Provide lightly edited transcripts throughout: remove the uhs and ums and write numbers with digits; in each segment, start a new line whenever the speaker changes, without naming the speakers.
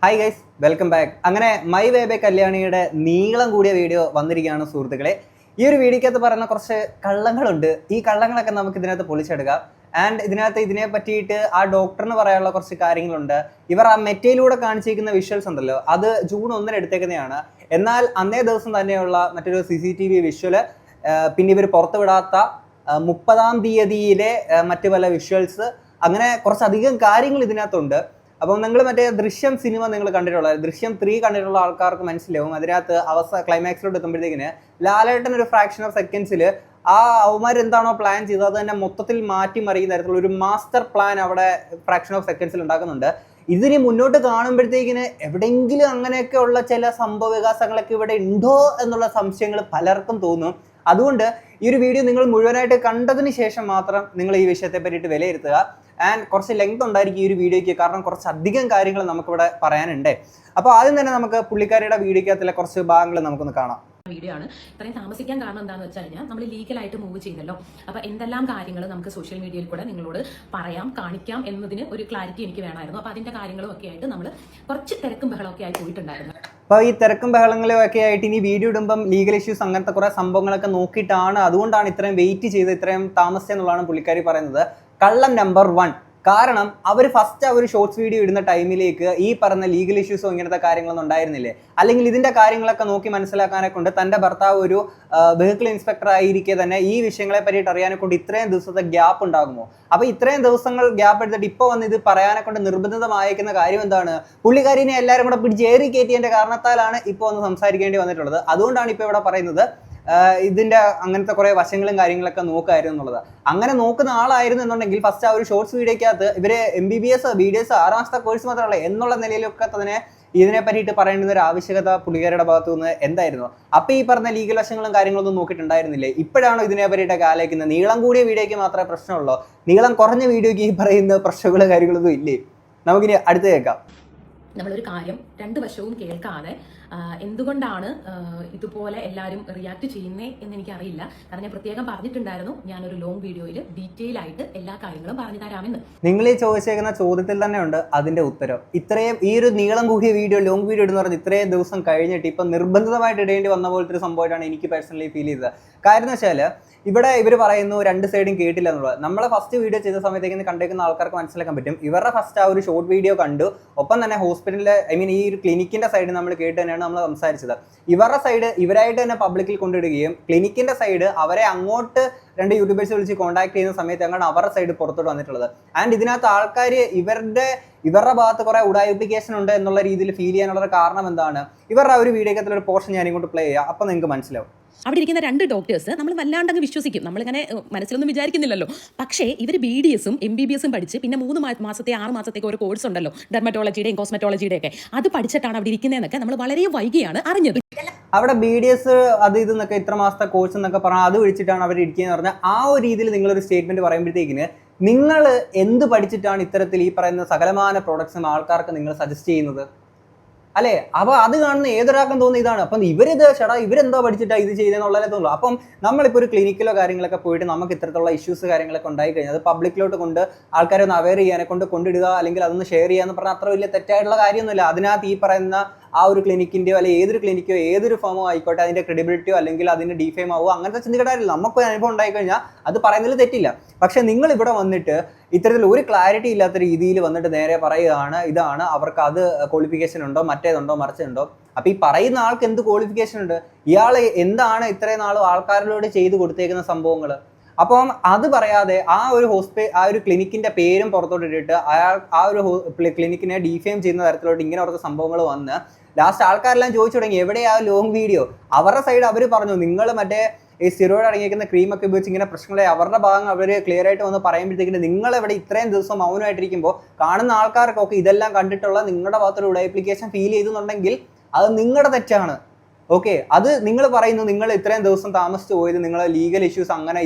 Hi guys, welcome back. അങ്ങനെ my way by കല്യാണിയുടെ നീളം കൂടിയ വീഡിയോ വന്നിരിക്കുകയാണ് സുഹൃത്തുക്കളെ. ഈ ഒരു വീഡിയോക്കകത്ത് പറയുന്ന കുറച്ച് കള്ളങ്ങളുണ്ട്. ഈ കള്ളങ്ങളൊക്കെ നമുക്ക് ഇതിനകത്ത് പൊളിച്ചെടുക്കാം. ആൻഡ് ഇതിനെ പറ്റിയിട്ട് ആ ഡോക്ടറിന് പറയാനുള്ള കുറച്ച് കാര്യങ്ങളുണ്ട്. ഇവർ ആ മെറ്റയിലൂടെ കാണിച്ചിരിക്കുന്ന വിഷ്വൽസ് ഉണ്ടല്ലോ, അത് ജൂൺ 1 എടുത്തേക്കുന്നതാണ്. എന്നാൽ അന്നേ ദിവസം തന്നെയുള്ള മറ്റൊരു CCTV വിഷ്വല് പിന്നെ ഇവർ പുറത്തുവിടാത്ത 30-ാം തീയതിയിലെ മറ്റു പല വിഷ്വൽസ്, അങ്ങനെ കുറച്ചധികം കാര്യങ്ങൾ ഇതിനകത്തുണ്ട്. അപ്പം നിങ്ങൾ മറ്റേ ദൃശ്യം സിനിമ നിങ്ങൾ കണ്ടിട്ടുള്ള ദൃശ്യം 3 കണ്ടിട്ടുള്ള ആൾക്കാർക്ക് മനസ്സിലാവും. അതിനകത്ത് ക്ലൈമാക്സിലോട്ട് എത്തുമ്പോഴത്തേക്കിന് ലാലേട്ടൻ ഒരു ഫ്രാക്ഷൻ ഓഫ് സെക്കൻഡ്സിൽ ആ അവന്മാർ എന്താണോ പ്ലാൻ ചെയ്തത് അത് തന്നെ മൊത്തത്തിൽ മാറ്റിമറിയുന്ന തരത്തിലുള്ള ഒരു മാസ്റ്റർ പ്ലാൻ അവിടെ ഫ്രാക്ഷൻ ഓഫ് സെക്കൻഡ്സിൽ ഉണ്ടാക്കുന്നുണ്ട്. ഇതിന് മുന്നോട്ട് കാണുമ്പോഴത്തേക്കിന് എവിടെയെങ്കിലും അങ്ങനെയൊക്കെ ഉള്ള ചില സംഭവ വികാസങ്ങളൊക്കെ ഇവിടെ ഉണ്ടോ എന്നുള്ള സംശയങ്ങൾ പലർക്കും തോന്നും. അതുകൊണ്ട് ഈ ഒരു വീഡിയോ നിങ്ങൾ മുഴുവനായിട്ട് കണ്ടതിന് ശേഷം മാത്രം നിങ്ങൾ ഈ വിഷയത്തെ പറ്റിയിട്ട് വിലയിരുത്തുക. ആൻഡ് കുറച്ച് ലെങ്ത് ഉണ്ടായിരിക്കും ഈ ഒരു വീഡിയോയ്ക്ക്, കാരണം കുറച്ചധികം കാര്യങ്ങൾ നമുക്കിവിടെ പറയാനുണ്ട്. അപ്പോൾ ആദ്യം തന്നെ നമുക്ക് പുള്ളിക്കാരിയുടെ വീഡിയോക്കകത്തിലെ കുറച്ച് ഭാഗങ്ങൾ നമുക്കൊന്ന് കാണാം.
വീഡിയോ ആണ്. ഇത്രയും താമസിക്കാൻ കാരണം എന്താണെന്ന് വെച്ച് കഴിഞ്ഞാൽ നമ്മൾ ലീഗലായിട്ട് മൂവ് ചെയ്തല്ലോ. അപ്പോൾ എന്തെല്ലാം കാര്യങ്ങൾ നമുക്ക് സോഷ്യൽ മീഡിയയിൽ കൂടെ നിങ്ങളോട് പറയാം, കാണിക്കാം എന്നതിന് ഒരു ക്ലാരിറ്റി എനിക്ക് വേണമായിരുന്നു. അപ്പോൾ അതിന്റെ കാര്യങ്ങളും ഒക്കെ ആയിട്ട് നമ്മൾ കുറച്ച് തിരക്കും ബഹളമൊക്കെ ആയി പോയിട്ടുണ്ടായിരുന്നു.
അപ്പോൾ ഈ തിരക്കും ബഹളങ്ങളും ഒക്കെ ആയിട്ട് ഇനി വീഡിയോ ഇടുമ്പം ലീഗൽ ഇഷ്യൂസ് അങ്ങനത്തെ കുറേ സംഭവങ്ങളൊക്കെ നോക്കിയിട്ടാണ്, അതുകൊണ്ടാണ് ഇത്രയും വെയിറ്റ് ചെയ്ത് ഇത്രയും താമസിച്ചെന്നുള്ളതാണ് പുള്ളിക്കാരി പറയുന്നത്. കള്ളം നമ്പർ 1, കാരണം അവർ ഫസ്റ്റ് ഒരു ഷോർട്സ് വീഡിയോ ഇടുന്ന ടൈമിലേക്ക് ഈ പറഞ്ഞ ലീഗൽ ഇഷ്യൂസോ ഇങ്ങനത്തെ കാര്യങ്ങളൊന്നും ഉണ്ടായിരുന്നില്ലേ? അല്ലെങ്കിൽ ഇതിന്റെ കാര്യങ്ങളൊക്കെ നോക്കി മനസ്സിലാക്കാനെ കൊണ്ട് തന്റെ ഭർത്താവ് ഒരു വെഹിക്കിൾ ഇൻസ്പെക്ടർ ആയിരിക്കെ തന്നെ ഈ വിഷയങ്ങളെ പറ്റിയിട്ട് അറിയാനെ കൊണ്ട് ഇത്രയും ദിവസത്തെ ഗ്യാപ്പ് ഉണ്ടാകുമോ? അപ്പൊ ഇത്രയും ദിവസങ്ങൾ ഗ്യാപ്പ് എടുത്തിട്ട് ഇപ്പൊ വന്ന് ഇത് പറയാനെ കൊണ്ട് നിർബന്ധിതമായിരിക്കുന്ന കാര്യം എന്താണ്? പുള്ളിക്കാരിനെ എല്ലാവരും കൂടെ പിടിച്ച് ഏറി കയറ്റിയതിന്റെ കാരണത്താലാണ് ഇപ്പോൾ ഒന്ന് സംസാരിക്കേണ്ടി വന്നിട്ടുള്ളത്. അതുകൊണ്ടാണ് ഇപ്പൊ ഇവിടെ പറയുന്നത് ഇതിന്റെ അങ്ങനത്തെ കുറെ വശങ്ങളും കാര്യങ്ങളൊക്കെ നോക്കായിരുന്നു എന്നുള്ളത്. അങ്ങനെ നോക്കുന്ന ആളായിരുന്നു എന്നുണ്ടെങ്കിൽ ഫസ്റ്റ് ആ ഒരു ഷോർട്സ് വീഡിയോക്കകത്ത് ഇവര് MBBS BDS 6 മാസത്തെ കോഴ്സ് മാത്രമല്ല എന്നുള്ള നിലയിലൊക്കെ തന്നെ ഇതിനെ പറ്റിയിട്ട് പറയേണ്ടുന്ന ഒരു ആവശ്യകത പുള്ളിക്കാരുടെ ഭാഗത്തു നിന്ന് എന്തായിരുന്നു? അപ്പൊ ഈ പറഞ്ഞ ലീഗൽ വശങ്ങളും കാര്യങ്ങളൊന്നും നോക്കിയിട്ടുണ്ടായിരുന്നില്ലേ? ഇപ്പോഴാണോ ഇതിനെ പറ്റിയിട്ടൊക്കെ ആലോചിക്കുന്നത്? നീളം കൂടിയ വീഡിയോയ്ക്ക് മാത്രമേ പ്രശ്നമുള്ളൂ, നീളം കുറഞ്ഞ വീഡിയോയ്ക്ക് ഈ പറയുന്ന പ്രശ്നങ്ങളും കാര്യങ്ങളൊന്നും ഇല്ലേ? നമുക്കിനി അടുത്ത് കേൾക്കാം.
നമ്മളൊരു കാര്യം രണ്ട് വശവും കേൾക്കാതെ എന്തുകൊണ്ടാണ് ഇതുപോലെ എല്ലാവരും റിയാക്ട് ചെയ്യുന്നേ എന്ന് എനിക്കറിയില്ല. കാരണം ഞാൻ പ്രത്യേകം പറഞ്ഞിട്ടുണ്ടായിരുന്നു ഞാനൊരു ലോങ് വീഡിയോയിൽ ഡീറ്റെയിൽ ആയിട്ട് എല്ലാ കാര്യങ്ങളും പറഞ്ഞു തരാമെന്ന്.
നിങ്ങൾ ഈ ചോദിച്ചേക്കുന്ന ചോദ്യത്തിൽ തന്നെ ഉണ്ട് അതിന്റെ ഉത്തരം. ഇത്രയും ഈ ഒരു നീളം കൂടിയ വീഡിയോ, ലോങ് വീഡിയോ എന്ന് പറഞ്ഞാൽ ഇത്രയും ദിവസം കഴിഞ്ഞിട്ട് ഇപ്പം നിർബന്ധിതമായിട്ട് ഇടേണ്ടി വന്ന പോലത്തെ ഒരു സംഭവമായിട്ടാണ് എനിക്ക് പേഴ്സണലി ഫീൽ ചെയ്തത്. കാര്യം എന്ന് വെച്ചാൽ ഇവിടെ ഇവർ പറയുന്നു രണ്ട് സൈഡും കേട്ടില്ല എന്നുള്ളത്. നമ്മളെ ഫസ്റ്റ് വീഡിയോ ചെയ്ത സമയത്തേക്ക് കണ്ടേക്കുന്ന ആൾക്കാർക്ക് മനസ്സിലാക്കാൻ പറ്റും. ഇവരുടെ ഫസ്റ്റ് ആ ഒരു ഷോർട്ട് വീഡിയോ കണ്ടു, ഒപ്പം തന്നെ ഹോസ്പിറ്റലിലെ ഈ ഒരു ക്ലിനിക്കിന്റെ സൈഡ് നമ്മൾ കേട്ട് തന്നെയാണ് നമ്മൾ സംസാരിച്ചത്. ഇവരുടെ സൈഡ് ഇവരായിട്ട് തന്നെ പബ്ലിക്കിൽ കൊണ്ടിടുകയും ക്ലിനിക്കിന്റെ സൈഡ് അവരെ അങ്ങോട്ട് 2 യൂട്യൂബേഴ്സ് വിളിച്ച് കോൺടാക്ട് ചെയ്യുന്ന സമയത്ത് അങ്ങോട്ട് അവരുടെ സൈഡ് പുറത്തോട്ട് വന്നിട്ടുള്ളത്. ആൻഡ് ഇതിനകത്ത് ആൾക്കാർ ഇവരുടെ ഭാഗത്ത് കുറെ ഉഡായിപ്പിക്കേഷൻ ഉണ്ട് എന്നുള്ള രീതിയിൽ ഫീൽ ചെയ്യാനുള്ള കാരണം എന്താണ്? ഇവരുടെ ആ ഒരു വീഡിയോക്കത്തിലൊരു പോർഷൻ ഞാൻ ഇങ്ങോട്ട് പ്ലേ ചെയ്യാം, അപ്പൊ നിങ്ങൾക്ക് മനസ്സിലാവും.
അവിടെ ഇരിക്കുന്ന 2 ഡോക്ടേഴ്സ് നമ്മൾ വല്ലാണ്ടങ്ങ് വിശ്വസിക്കും, നമ്മളിങ്ങനെ മനസ്സിലൊന്നും വിചാരിക്കുന്നില്ലല്ലോ. പക്ഷേ ഇവർ BDS MBBS പഠിച്ച് പിന്നെ 3 മാസത്തെ 6 മാസത്തേക്ക് ഒരു കോഴ്സ് ഉണ്ടല്ലോ, ഡെർമറ്റോളജിയുടെയും കോസ്മെറ്റോളജിയുടെ ഒക്കെ, അത് പഠിച്ചിട്ടാണ് അവിടെ ഇരിക്കുന്നതെന്നൊക്കെ നമ്മൾ വളരെ വൈകിയാണ് അറിഞ്ഞത്.
അവിടെ BDS അത് ഇതെന്നൊക്കെ ഇത്ര മാസത്തെ കോഴ്സ് എന്നൊക്കെ പറഞ്ഞാൽ അത് വിളിച്ചിട്ടാണ് അവർ ഇരിക്കുന്നതെന്ന് പറഞ്ഞാൽ ആ ഒരു രീതിയിൽ നിങ്ങളൊരു സ്റ്റേറ്റ്മെന്റ് പറയുമ്പോഴത്തേക്കിന് നിങ്ങൾ എന്ത് പഠിച്ചിട്ടാണ് ഇത്തരത്തിൽ ഈ പറയുന്ന സകലമാന പ്രോഡക്ട്സും ആൾക്കാർക്ക് നിങ്ങൾ സജസ്റ്റ് ചെയ്യുന്നത് അല്ലേ? അപ്പൊ അത് കാണുന്ന ഏതൊരാൾക്കും തോന്നുന്ന ഇതാണ്. അപ്പം ഇവരെന്തോ പഠിച്ചിട്ടാണ് ഇത് ചെയ്തെന്നുള്ളതേ തോന്നുള്ളൂ. അപ്പം നമ്മളിപ്പോൾ ഒരു ക്ലിനിക്കിലോ കാര്യങ്ങളൊക്കെ പോയിട്ട് നമുക്ക് ഇത്തരത്തിലുള്ള ഇഷ്യൂസ് കാര്യങ്ങളൊക്കെ ഉണ്ടായി കഴിഞ്ഞാൽ അത് പബ്ലിക്കിലോട്ട് കൊണ്ട് ആൾക്കാരെ ഒന്ന് അവെയർ ചെയ്യാനെ കൊണ്ടിടുക, അല്ലെങ്കിൽ അതൊന്ന് ഷെയർ ചെയ്യാന്ന് പറഞ്ഞാൽ അത്ര വലിയ തെറ്റായിട്ടുള്ള കാര്യമൊന്നുമില്ല. അതിനകത്ത് ഈ പറയുന്ന ആ ഒരു ക്ലിനിക്കിൻ്റെയോ അല്ലെങ്കിൽ ഏതൊരു ക്ലിനിക്കോ ഏതൊരു ഫേമോ ആയിക്കോട്ടെ അതിന്റെ ക്രെഡിബിലിറ്റിയോ അല്ലെങ്കിൽ അതിന് ഡിഫെയിം ആവോ അങ്ങനത്തെ ചിന്തിക്കട്ടായില്ല. നമുക്കൊരു അനുഭവം ഉണ്ടായി കഴിഞ്ഞാൽ അത് പറയുന്നതിൽ തെറ്റില്ല. പക്ഷെ നിങ്ങൾ ഇവിടെ വന്നിട്ട് ഇത്തരത്തിൽ ഒരു ക്ലാരിറ്റി ഇല്ലാത്ത രീതിയിൽ വന്നിട്ട് നേരെ പറയുകയാണ് ഇതാണ് അവർക്ക് അത് ക്വാളിഫിക്കേഷൻ ഉണ്ടോ, മറ്റേതുണ്ടോ, മറിച്ചുണ്ടോ. അപ്പൊ ഈ പറയുന്ന ആൾക്ക് എന്ത് ക്വാളിഫിക്കേഷൻ ഉണ്ട്? ഇയാൾ എന്താണ് ഇത്രയും നാളും ആൾക്കാരിലൂടെ ചെയ്തു കൊടുത്തേക്കുന്ന സംഭവങ്ങൾ? അപ്പം അത് പറയാതെ ആ ഒരു ക്ലിനിക്കിന്റെ പേരും പുറത്തോട്ട് ഇട്ടിട്ട് ആ ഒരു ക്ലിനിക്കിനെ ഡിഫെയിം ചെയ്യുന്ന തരത്തിലോട്ട് ഇങ്ങനെ കുറച്ച് സംഭവങ്ങൾ വന്ന് ലാസ്റ്റ് ആൾക്കാരെല്ലാം ചോദിച്ചു തുടങ്ങി എവിടെയാ ലോങ് വീഡിയോ? അവരുടെ സൈഡ് അവർ പറഞ്ഞു നിങ്ങൾ മറ്റേ ഈ സ്റ്റിറോയിഡ് അടങ്ങിയിരിക്കുന്ന ക്രീമൊക്കെ ഉപയോഗിച്ച് ഇങ്ങനെ പ്രശ്നങ്ങളെ അവരുടെ ഭാഗം അവർ ക്ലിയർ ആയിട്ട് വന്ന് പറയുമ്പോഴത്തേക്കിന് നിങ്ങൾ ഇവിടെ ഇത്രയും ദിവസം മൗനമായിട്ടിരിക്കുമ്പോൾ കാണുന്ന ആൾക്കാർക്കൊക്കെ ഇതെല്ലാം കണ്ടിട്ടുള്ള നിങ്ങളുടെ ഭാഗത്തൊരു ഉഡായിപ്ലിക്കേഷൻ ഫീൽ ചെയ്തെന്നുണ്ടെങ്കിൽ അത് നിങ്ങളുടെ തെറ്റാണ്. ഓക്കെ, അത് നിങ്ങൾ പറയുന്നു നിങ്ങൾ ഇത്രയും ദിവസം താമസിച്ചു പോയത് നിങ്ങൾ ലീഗൽ ഇഷ്യൂസ് അങ്ങനെ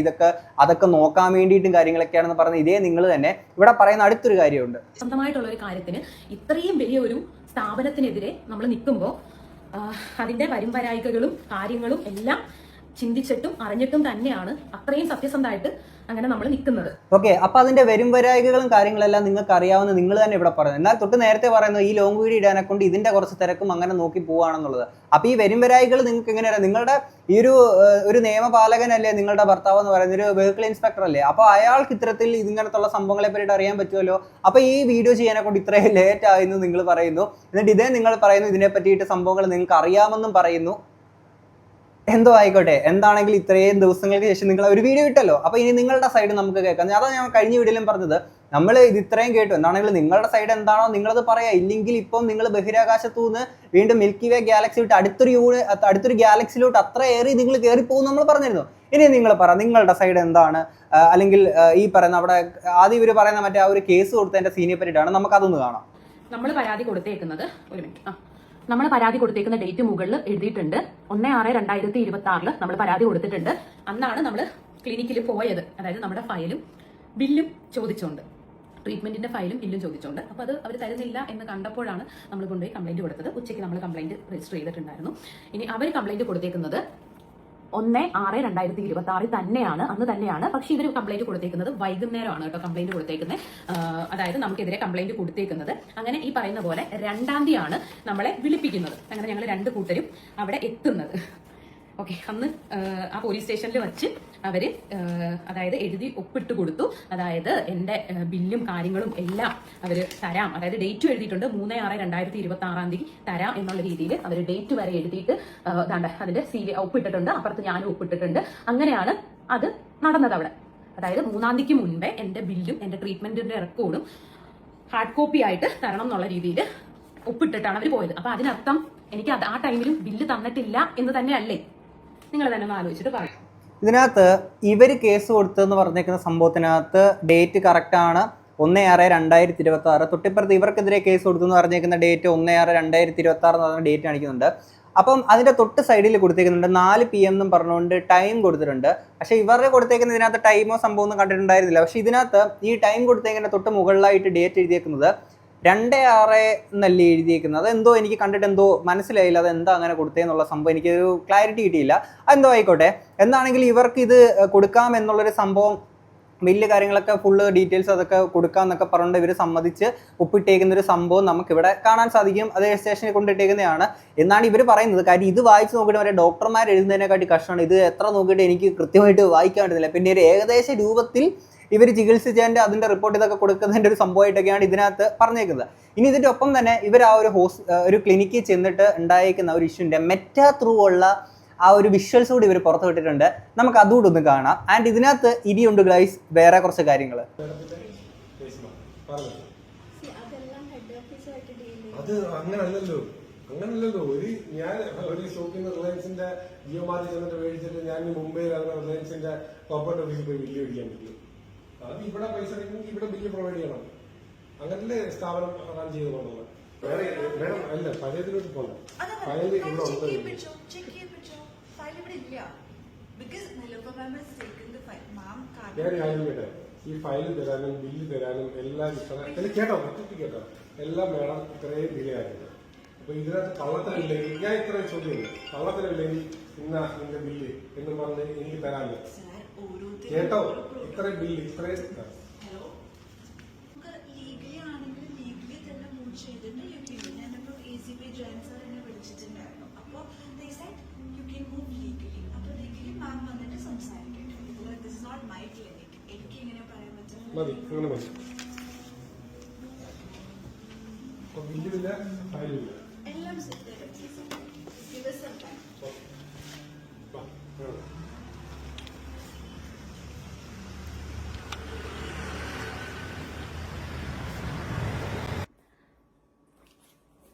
അതൊക്കെ നോക്കാൻ വേണ്ടിയിട്ടും കാര്യങ്ങളൊക്കെയാണെന്ന് പറഞ്ഞ ഇതേ നിങ്ങൾ തന്നെ ഇവിടെ പറയുന്ന അടുത്തൊരു കാര്യമുണ്ട്.
സ്വന്തമായിട്ടുള്ള ഒരു കാര്യത്തിന് ഇത്രയും വലിയ ഒരു സ്ഥാപനത്തിനെതിരെ നമ്മൾ നിൽക്കുമ്പോൾ അതിന്റെ വരുംവരായികകളും കാര്യങ്ങളും എല്ലാം ചിന്തിച്ചിട്ടും അറിഞ്ഞിട്ടും തന്നെയാണ് അത്രയും സത്യസന്ധമായിട്ട് അങ്ങനെ നമ്മൾ നിൽക്കുന്നത്.
ഓക്കെ, അപ്പൊ അതിന്റെ വരും വരായികകളും കാര്യങ്ങളെല്ലാം നിങ്ങൾക്ക് അറിയാവുന്ന നിങ്ങൾ തന്നെ ഇവിടെ പറയുന്നത്. എന്നാൽ തൊട്ട് നേരത്തെ പറയുന്നത് ഈ ലോങ് വീഡിയോ ഇടാനെ കൊണ്ട് ഇതിന്റെ കുറച്ച് തിരക്കും അങ്ങനെ നോക്കി പോവാണെന്നുള്ളത്. അപ്പൊ ഈ വരും വരായികൾ നിങ്ങൾക്ക് എങ്ങനെയാണ്? നിങ്ങളുടെ ഈ ഒരു നിയമപാലകനല്ലേ നിങ്ങളുടെ ഭർത്താവ് എന്ന് പറയുന്നത്, ഒരു വെഹിക്കിൾ ഇൻസ്പെക്ടർ അല്ലേ? അപ്പൊ അയാൾക്ക് ഇത്തരത്തിൽ ഇങ്ങനത്തുള്ള സംഭവങ്ങളെ പറ്റിയിട്ട് അറിയാൻ പറ്റുമല്ലോ. അപ്പൊ ഈ വീഡിയോ ചെയ്യാനെ കൊണ്ട് ഇത്രയും ലേറ്റ് ആയെന്ന് നിങ്ങൾ പറയുന്നു, എന്നിട്ട് ഇതേ നിങ്ങൾ പറയുന്നു ഇതിനെ പറ്റിയിട്ട് സംഭവങ്ങൾ നിങ്ങൾക്ക് അറിയാമെന്നും പറയുന്നു. എന്തോ ആയിക്കോട്ടെ, എന്താണെങ്കിലും ഇത്രയും ദിവസങ്ങൾക്ക് ശേഷം നിങ്ങൾ ഒരു വീഡിയോ ഇട്ടല്ലോ. അപ്പൊ ഇനി നിങ്ങളുടെ സൈഡ് നമുക്ക് കേൾക്കാം. അതാണ് ഞാൻ കഴിഞ്ഞ വീഡിയോയിലും പറഞ്ഞത്, നമ്മൾ ഇത് ഇത്രയും കേട്ടു, എന്താണെങ്കിലും നിങ്ങളുടെ സൈഡ് എന്താണോ നിങ്ങളത് പറയാം. ഇല്ലെങ്കിൽ ഇപ്പം നിങ്ങൾ ബഹിരാകാശത്തു നിന്ന് വീണ്ടും മിൽക്കി വേ ഗാലക്സി വിട്ട് അടുത്തൊരു ഗാലക്സിയിലോട്ട് അത്ര ഏറി നിങ്ങൾ കയറിപ്പോകും നമ്മൾ പറഞ്ഞിരുന്നു. ഇനി നിങ്ങൾ പറ, നിങ്ങളുടെ സൈഡ് എന്താണ്? അല്ലെങ്കിൽ ഈ പറയുന്ന അവിടെ ആദ്യം ഇവർ പറയുന്ന മറ്റേ ആ ഒരു കേസ് കൊടുത്തതിന്റെ സീനിയെ പറ്റിയിട്ടാണ്, നമുക്ക് അതൊന്ന് കാണാം.
നമ്മൾ പരാതി കൊടുത്തേക്കുന്നത്, ഒരു മിനിറ്റ്, നമ്മൾ പരാതി കൊടുത്തേക്കുന്ന ഡേറ്റ് മുകളിൽ എഴുതിയിട്ടുണ്ട്. 1/6/2026 നമ്മൾ പരാതി കൊടുത്തിട്ടുണ്ട്. അന്നാണ് നമ്മൾ ക്ലിനിക്കിൽ പോയത്. അതായത് നമ്മുടെ ഫയലും ബില്ലും ചോദിച്ചുകൊണ്ട്, ട്രീറ്റ്മെന്റിന്റെ ഫയലും ബില്ലും ചോദിച്ചുകൊണ്ട്. അപ്പോൾ അത് അവർ തരുന്നില്ല എന്ന് കണ്ടപ്പോഴാണ് നമ്മൾ കൊണ്ടുപോയി കംപ്ലൈന്റ് കൊടുത്തത്. ഉച്ചയ്ക്ക് നമ്മൾ കംപ്ലൈന്റ് രജിസ്റ്റർ ചെയ്തിട്ടുണ്ടായിരുന്നു. ഇനി അവർ കംപ്ലൈന്റ് കൊടുത്തേക്കുന്നത് 1/6/2026 തന്നെയാണ്, അന്ന് തന്നെയാണ്. പക്ഷേ ഇവർ കംപ്ലൈന്റ് കൊടുത്തേക്കുന്നത് വൈകുന്നേരമാണ് കേട്ടോ കംപ്ലൈന്റ് കൊടുത്തേക്കുന്നത്. അതായത് നമുക്കെതിരെ കംപ്ലൈന്റ് കൊടുത്തേക്കുന്നത്. അങ്ങനെ ഈ പറയുന്ന പോലെ 2-ാം തീയതിയാണ് നമ്മളെ വിളിപ്പിക്കുന്നത്. അങ്ങനെ ഞങ്ങൾ 2 കൂട്ടരും അവിടെ എത്തുന്നത്. ഓക്കെ, അന്ന് ആ പോലീസ് സ്റ്റേഷനിൽ വെച്ച് അവർ അതായത് എഴുതി ഒപ്പിട്ട് കൊടുത്തു. അതായത് എൻ്റെ ബില്ലും കാര്യങ്ങളും എല്ലാം അവർ തരാം, അതായത് ഡേറ്റും എഴുതിയിട്ടുണ്ട്. 3/6/2026 തരാം എന്നുള്ള രീതിയിൽ അവർ ഡേറ്റ് വരെ എഴുതിയിട്ട് അതിന്റെ ഒപ്പിട്ടിട്ടുണ്ട്. അപ്പുറത്ത് ഞാനും ഒപ്പിട്ടിട്ടുണ്ട്. അങ്ങനെയാണ് അത് നടന്നത് അവിടെ. അതായത് 3-ാം തീയതിക്ക് മുൻപേ എൻ്റെ ബില്ലും എൻ്റെ ട്രീറ്റ്മെന്റിന്റെ റെക്കോർഡും ഹാർഡ് കോപ്പി ആയിട്ട് തരണം എന്നുള്ള രീതിയിൽ ഒപ്പിട്ടിട്ടാണ് അവർ പോയത്. അപ്പൊ അതിനർത്ഥം എനിക്ക് ആ ടൈമിലും ബില്ല് തന്നിട്ടില്ല എന്ന് തന്നെയല്ലേ? നിങ്ങൾ തന്നെ ഒന്ന് ആലോചിച്ചിട്ട് പറയും.
ഇതിനകത്ത് ഇവർ കേസ് കൊടുത്തെന്ന് പറഞ്ഞേക്കുന്ന സംഭവത്തിനകത്ത് ഡേറ്റ് കറക്റ്റാണ്, 1/6/2026. തൊട്ടിപ്പുറത്ത് ഇവർക്കെതിരെ കേസ് കൊടുത്തെന്ന് പറഞ്ഞേക്കുന്ന ഡേറ്റ് 1/6/2026 എന്ന് പറഞ്ഞ ഡേറ്റ് കാണിക്കുന്നുണ്ട്. അപ്പം അതിൻ്റെ തൊട്ട് സൈഡിൽ കൊടുത്തേക്കുന്നുണ്ട് 4 PM എന്നും പറഞ്ഞുകൊണ്ട് ടൈം കൊടുത്തിട്ടുണ്ട്. പക്ഷേ ഇവരുടെ കൊടുത്തേക്കുന്ന ഇതിനകത്ത് ടൈമോ സംഭവം ഒന്നും കണ്ടിട്ടുണ്ടായിരുന്നില്ല. പക്ഷേ ഇതിനകത്ത് ഈ ടൈം കൊടുത്തേക്കുന്ന തൊട്ട് മുകളിലായിട്ട് ഡേറ്റ് എഴുതിയേക്കുന്നത് 2/6 എന്നല്ലേ എഴുതിയേക്കുന്നത്. അതെന്തോ എനിക്ക് കണ്ടിട്ട് എന്തോ മനസ്സിലായില്ല, അതെന്താ അങ്ങനെ കൊടുത്തേന്നുള്ള സംഭവം എനിക്കൊരു ക്ലാരിറ്റി കിട്ടിയില്ല. അതെന്തോ ആയിക്കോട്ടെ. എന്താണെങ്കിലും ഇവർക്ക് ഇത് കൊടുക്കാം എന്നുള്ളൊരു സംഭവം, വലിയ കാര്യങ്ങളൊക്കെ ഫുള്ള് ഡീറ്റെയിൽസ് അതൊക്കെ കൊടുക്കാമെന്നൊക്കെ പറഞ്ഞുകൊണ്ട് ഇവർ സമ്മതിച്ച് ഒപ്പിട്ടേക്കുന്നൊരു സംഭവം നമുക്കിവിടെ കാണാൻ സാധിക്കും. അത് സ്റ്റേഷനിൽ കൊണ്ടിട്ടേക്കുന്നതാണ് എന്നാണ് ഇവർ പറയുന്നത്. കാര്യം ഇത് വായിച്ച് നോക്കിയിട്ട് വരെ ഡോക്ടർമാർ എഴുതുന്നതിനെക്കാട്ടി കഷ്ടമാണ്. ഇത് എത്ര നോക്കിയിട്ട് എനിക്ക് കൃത്യമായിട്ട് വായിക്കാൻ പറ്റുന്നില്ല. പിന്നെ ഒരു ഏകദേശ രൂപത്തിൽ ഇവർ ചികിത്സിച്ചതിൻ്റെ അതിൻ്റെ റിപ്പോർട്ട് ഇതൊക്കെ കൊടുക്കുന്നതിൻ്റെ ഒരു സംഭവമായിട്ടൊക്കെയാണ് ഇതിനകത്ത് പറഞ്ഞേക്കുന്നത്. ഇനി ഇതിൻ്റെ ഒപ്പം തന്നെ ഇവർ ആ ഒരു ക്ലിനിക്കിൽ ചെന്നിട്ട് ഉണ്ടായിരിക്കുന്ന ഒരു ഇഷ്യൂൻ്റെ മെറ്റാ ത്രൂ ഉള്ള ആ ഒരു വിഷ്വൽസ് കൂടി ഇവർ പുറത്ത് വിട്ടിട്ടുണ്ട്. നമുക്ക് അതുകൂടി ഒന്ന് കാണാം. ആൻഡ് ഇതിനകത്ത് ഇനിയുണ്ട് ഗൈസ് വേറെ കുറച്ച് കാര്യങ്ങൾ.
അത് അങ്ങനല്ലല്ലോ ഞാൻ ഒരു ഷോപ്പിംഗ് റിലയൻസിന്റെ ജിയോ മാർട്ടിൽ ചെന്നിട്ട് മേടിച്ചിട്ട് ഞാൻ മുംബൈയിൽ റിലയൻസിന്റെ കോർപ്പറേറ്റ് ഓഫീസിൽ പോയി ബില്ല് മേടിക്കാൻ പറ്റും. അത് ഇവിടെ പൈസ അടയ്ക്കുമെങ്കിൽ ഇവിടെ ബില്ല് പ്രൊവൈഡ് ചെയ്യണം. അങ്ങനല്ലേ സ്ഥാപനം റൺ ചെയ്ത് കൊണ്ടുള്ളത്. വേണം അല്ല പഴയതിലോട്ട് പോകണം. ഫയൽ ഇവിടെ ഉണ്ട്. ഞാൻ ആലോചിക്കട്ടെ, ഈ ഫയൽ തരാനും ബില്ല് തരാനും എല്ലാം കേട്ടോ കേട്ടോ എല്ലാം വേണം. ഇത്രയും ഡിലേ ആയിരുന്നു. അപ്പൊ ഇതിനകത്ത് കള്ളത്തരമില്ലെങ്കിൽ ഞാൻ ഇത്രയും ചോദ്യം കള്ളത്തരമില്ലെങ്കിൽ നിന്റെ ബില്ല് എന്ന് പറഞ്ഞ് എനിക്ക് തരാമല്ലോ. കേട്ടോ ഇത്രയും ബില്ല് ഇത്രയും മതി അങ്ങനെ മതി. അപ്പൊ ബില്ലുമില്ല ഫയലുമില്ല എല്ലാം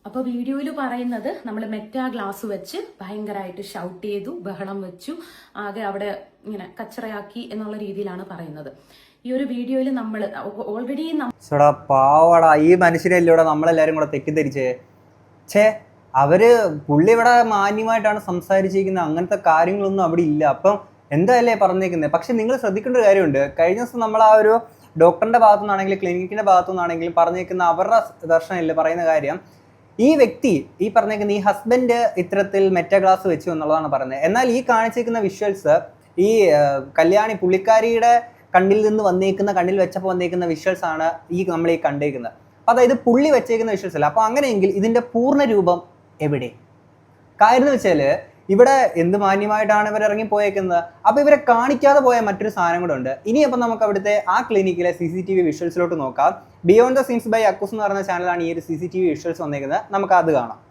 അപ്പോൾ വീഡിയോയിൽ പറയുന്നത് നമ്മൾ മെറ്റാ ഗ്ലാസ് വെച്ച് ഭയങ്കരമായിട്ട് ഷൗട്ട് ചെയ്തു, ബഹളം വെച്ചു, ആകെ അവിടെ ഇങ്ങനെ കച്ചറയാക്കി എന്നുള്ള രീതിയിലാണ് പറയുന്നത്. ഈ ഒരു വീഡിയോയിൽ നമ്മൾ ഓൾറെഡി
പാവടാ ഈ മനുഷ്യരല്ലേ നമ്മളെല്ലാരും കൂടെ തെറ്റിദ്ധരിച്ചേ. പുള്ളി ഇവിടെ മാന്യമായിട്ടാണ് സംസാരിച്ചിരിക്കുന്നത്. അങ്ങനത്തെ കാര്യങ്ങളൊന്നും അവിടെ ഇല്ല. അപ്പം എന്തായാലേ പറഞ്ഞേക്കുന്നത്. പക്ഷെ നിങ്ങൾ ശ്രദ്ധിക്കേണ്ട ഒരു കാര്യമുണ്ട്. കഴിഞ്ഞ ദിവസം നമ്മൾ ആ ഒരു ഡോക്ടറിന്റെ ഭാഗത്തു നിന്നാണെങ്കിലും ക്ലിനിക്കിന്റെ ഭാഗത്തു നിന്നാണെങ്കിലും പറഞ്ഞേക്കുന്ന അവരുടെ ദർശനമില്ല പറയുന്ന കാര്യം, ഈ വ്യക്തി ഈ പറഞ്ഞേക്കുന്ന ഈ ഹസ്ബൻഡ് ഇത്തരത്തിൽ മെറ്റാ ഗ്ലാസ് വെച്ചു എന്നുള്ളതാണ് പറയുന്നത്. എന്നാൽ ഈ കാണിച്ചിരിക്കുന്ന വിഷ്വൽസ് ഈ കല്യാണി പുള്ളിക്കാരിയുടെ കണ്ണിൽ നിന്ന് വന്നേക്കുന്ന, കണ്ണിൽ വെച്ചപ്പോൾ വന്നേക്കുന്ന വിഷ്വൽസ് ആണ് നമ്മൾ ഈ കണ്ടേക്കുന്നത്. അപ്പോൾ അതായത് പുള്ളി വെച്ചേക്കുന്ന വിഷ്വൽസ് അല്ല. അപ്പോൾ അങ്ങനെയെങ്കിൽ ഇതിൻ്റെ പൂർണ്ണ രൂപം എവിടെ? കാര്യം എന്ന് വെച്ചാൽ ഇവിടെ എന്ത് മാന്യമായിട്ടാണ് ഇവർ ഇറങ്ങിപ്പോയേക്കുന്നത്. അപ്പോൾ ഇവരെ കാണിക്കാതെ പോയ മറ്റൊരു സാധനം കൂടെ ഉണ്ട്. ഇനി അപ്പം നമുക്ക് അവിടുത്തെ ആ ക്ലിനിക്കിലെ CCTV വിഷ്വൽസിലോട്ട് നോക്കാം. ബിയോണ്ട് ദ സീൻസ് ബൈ അക്കൂസ് എന്ന് പറയുന്ന ചാനലാണ് ഈ ഒരു CCTV വിഷ്വൽസ് വന്നേക്കുന്നത്. നമുക്ക് അത് കാണാം.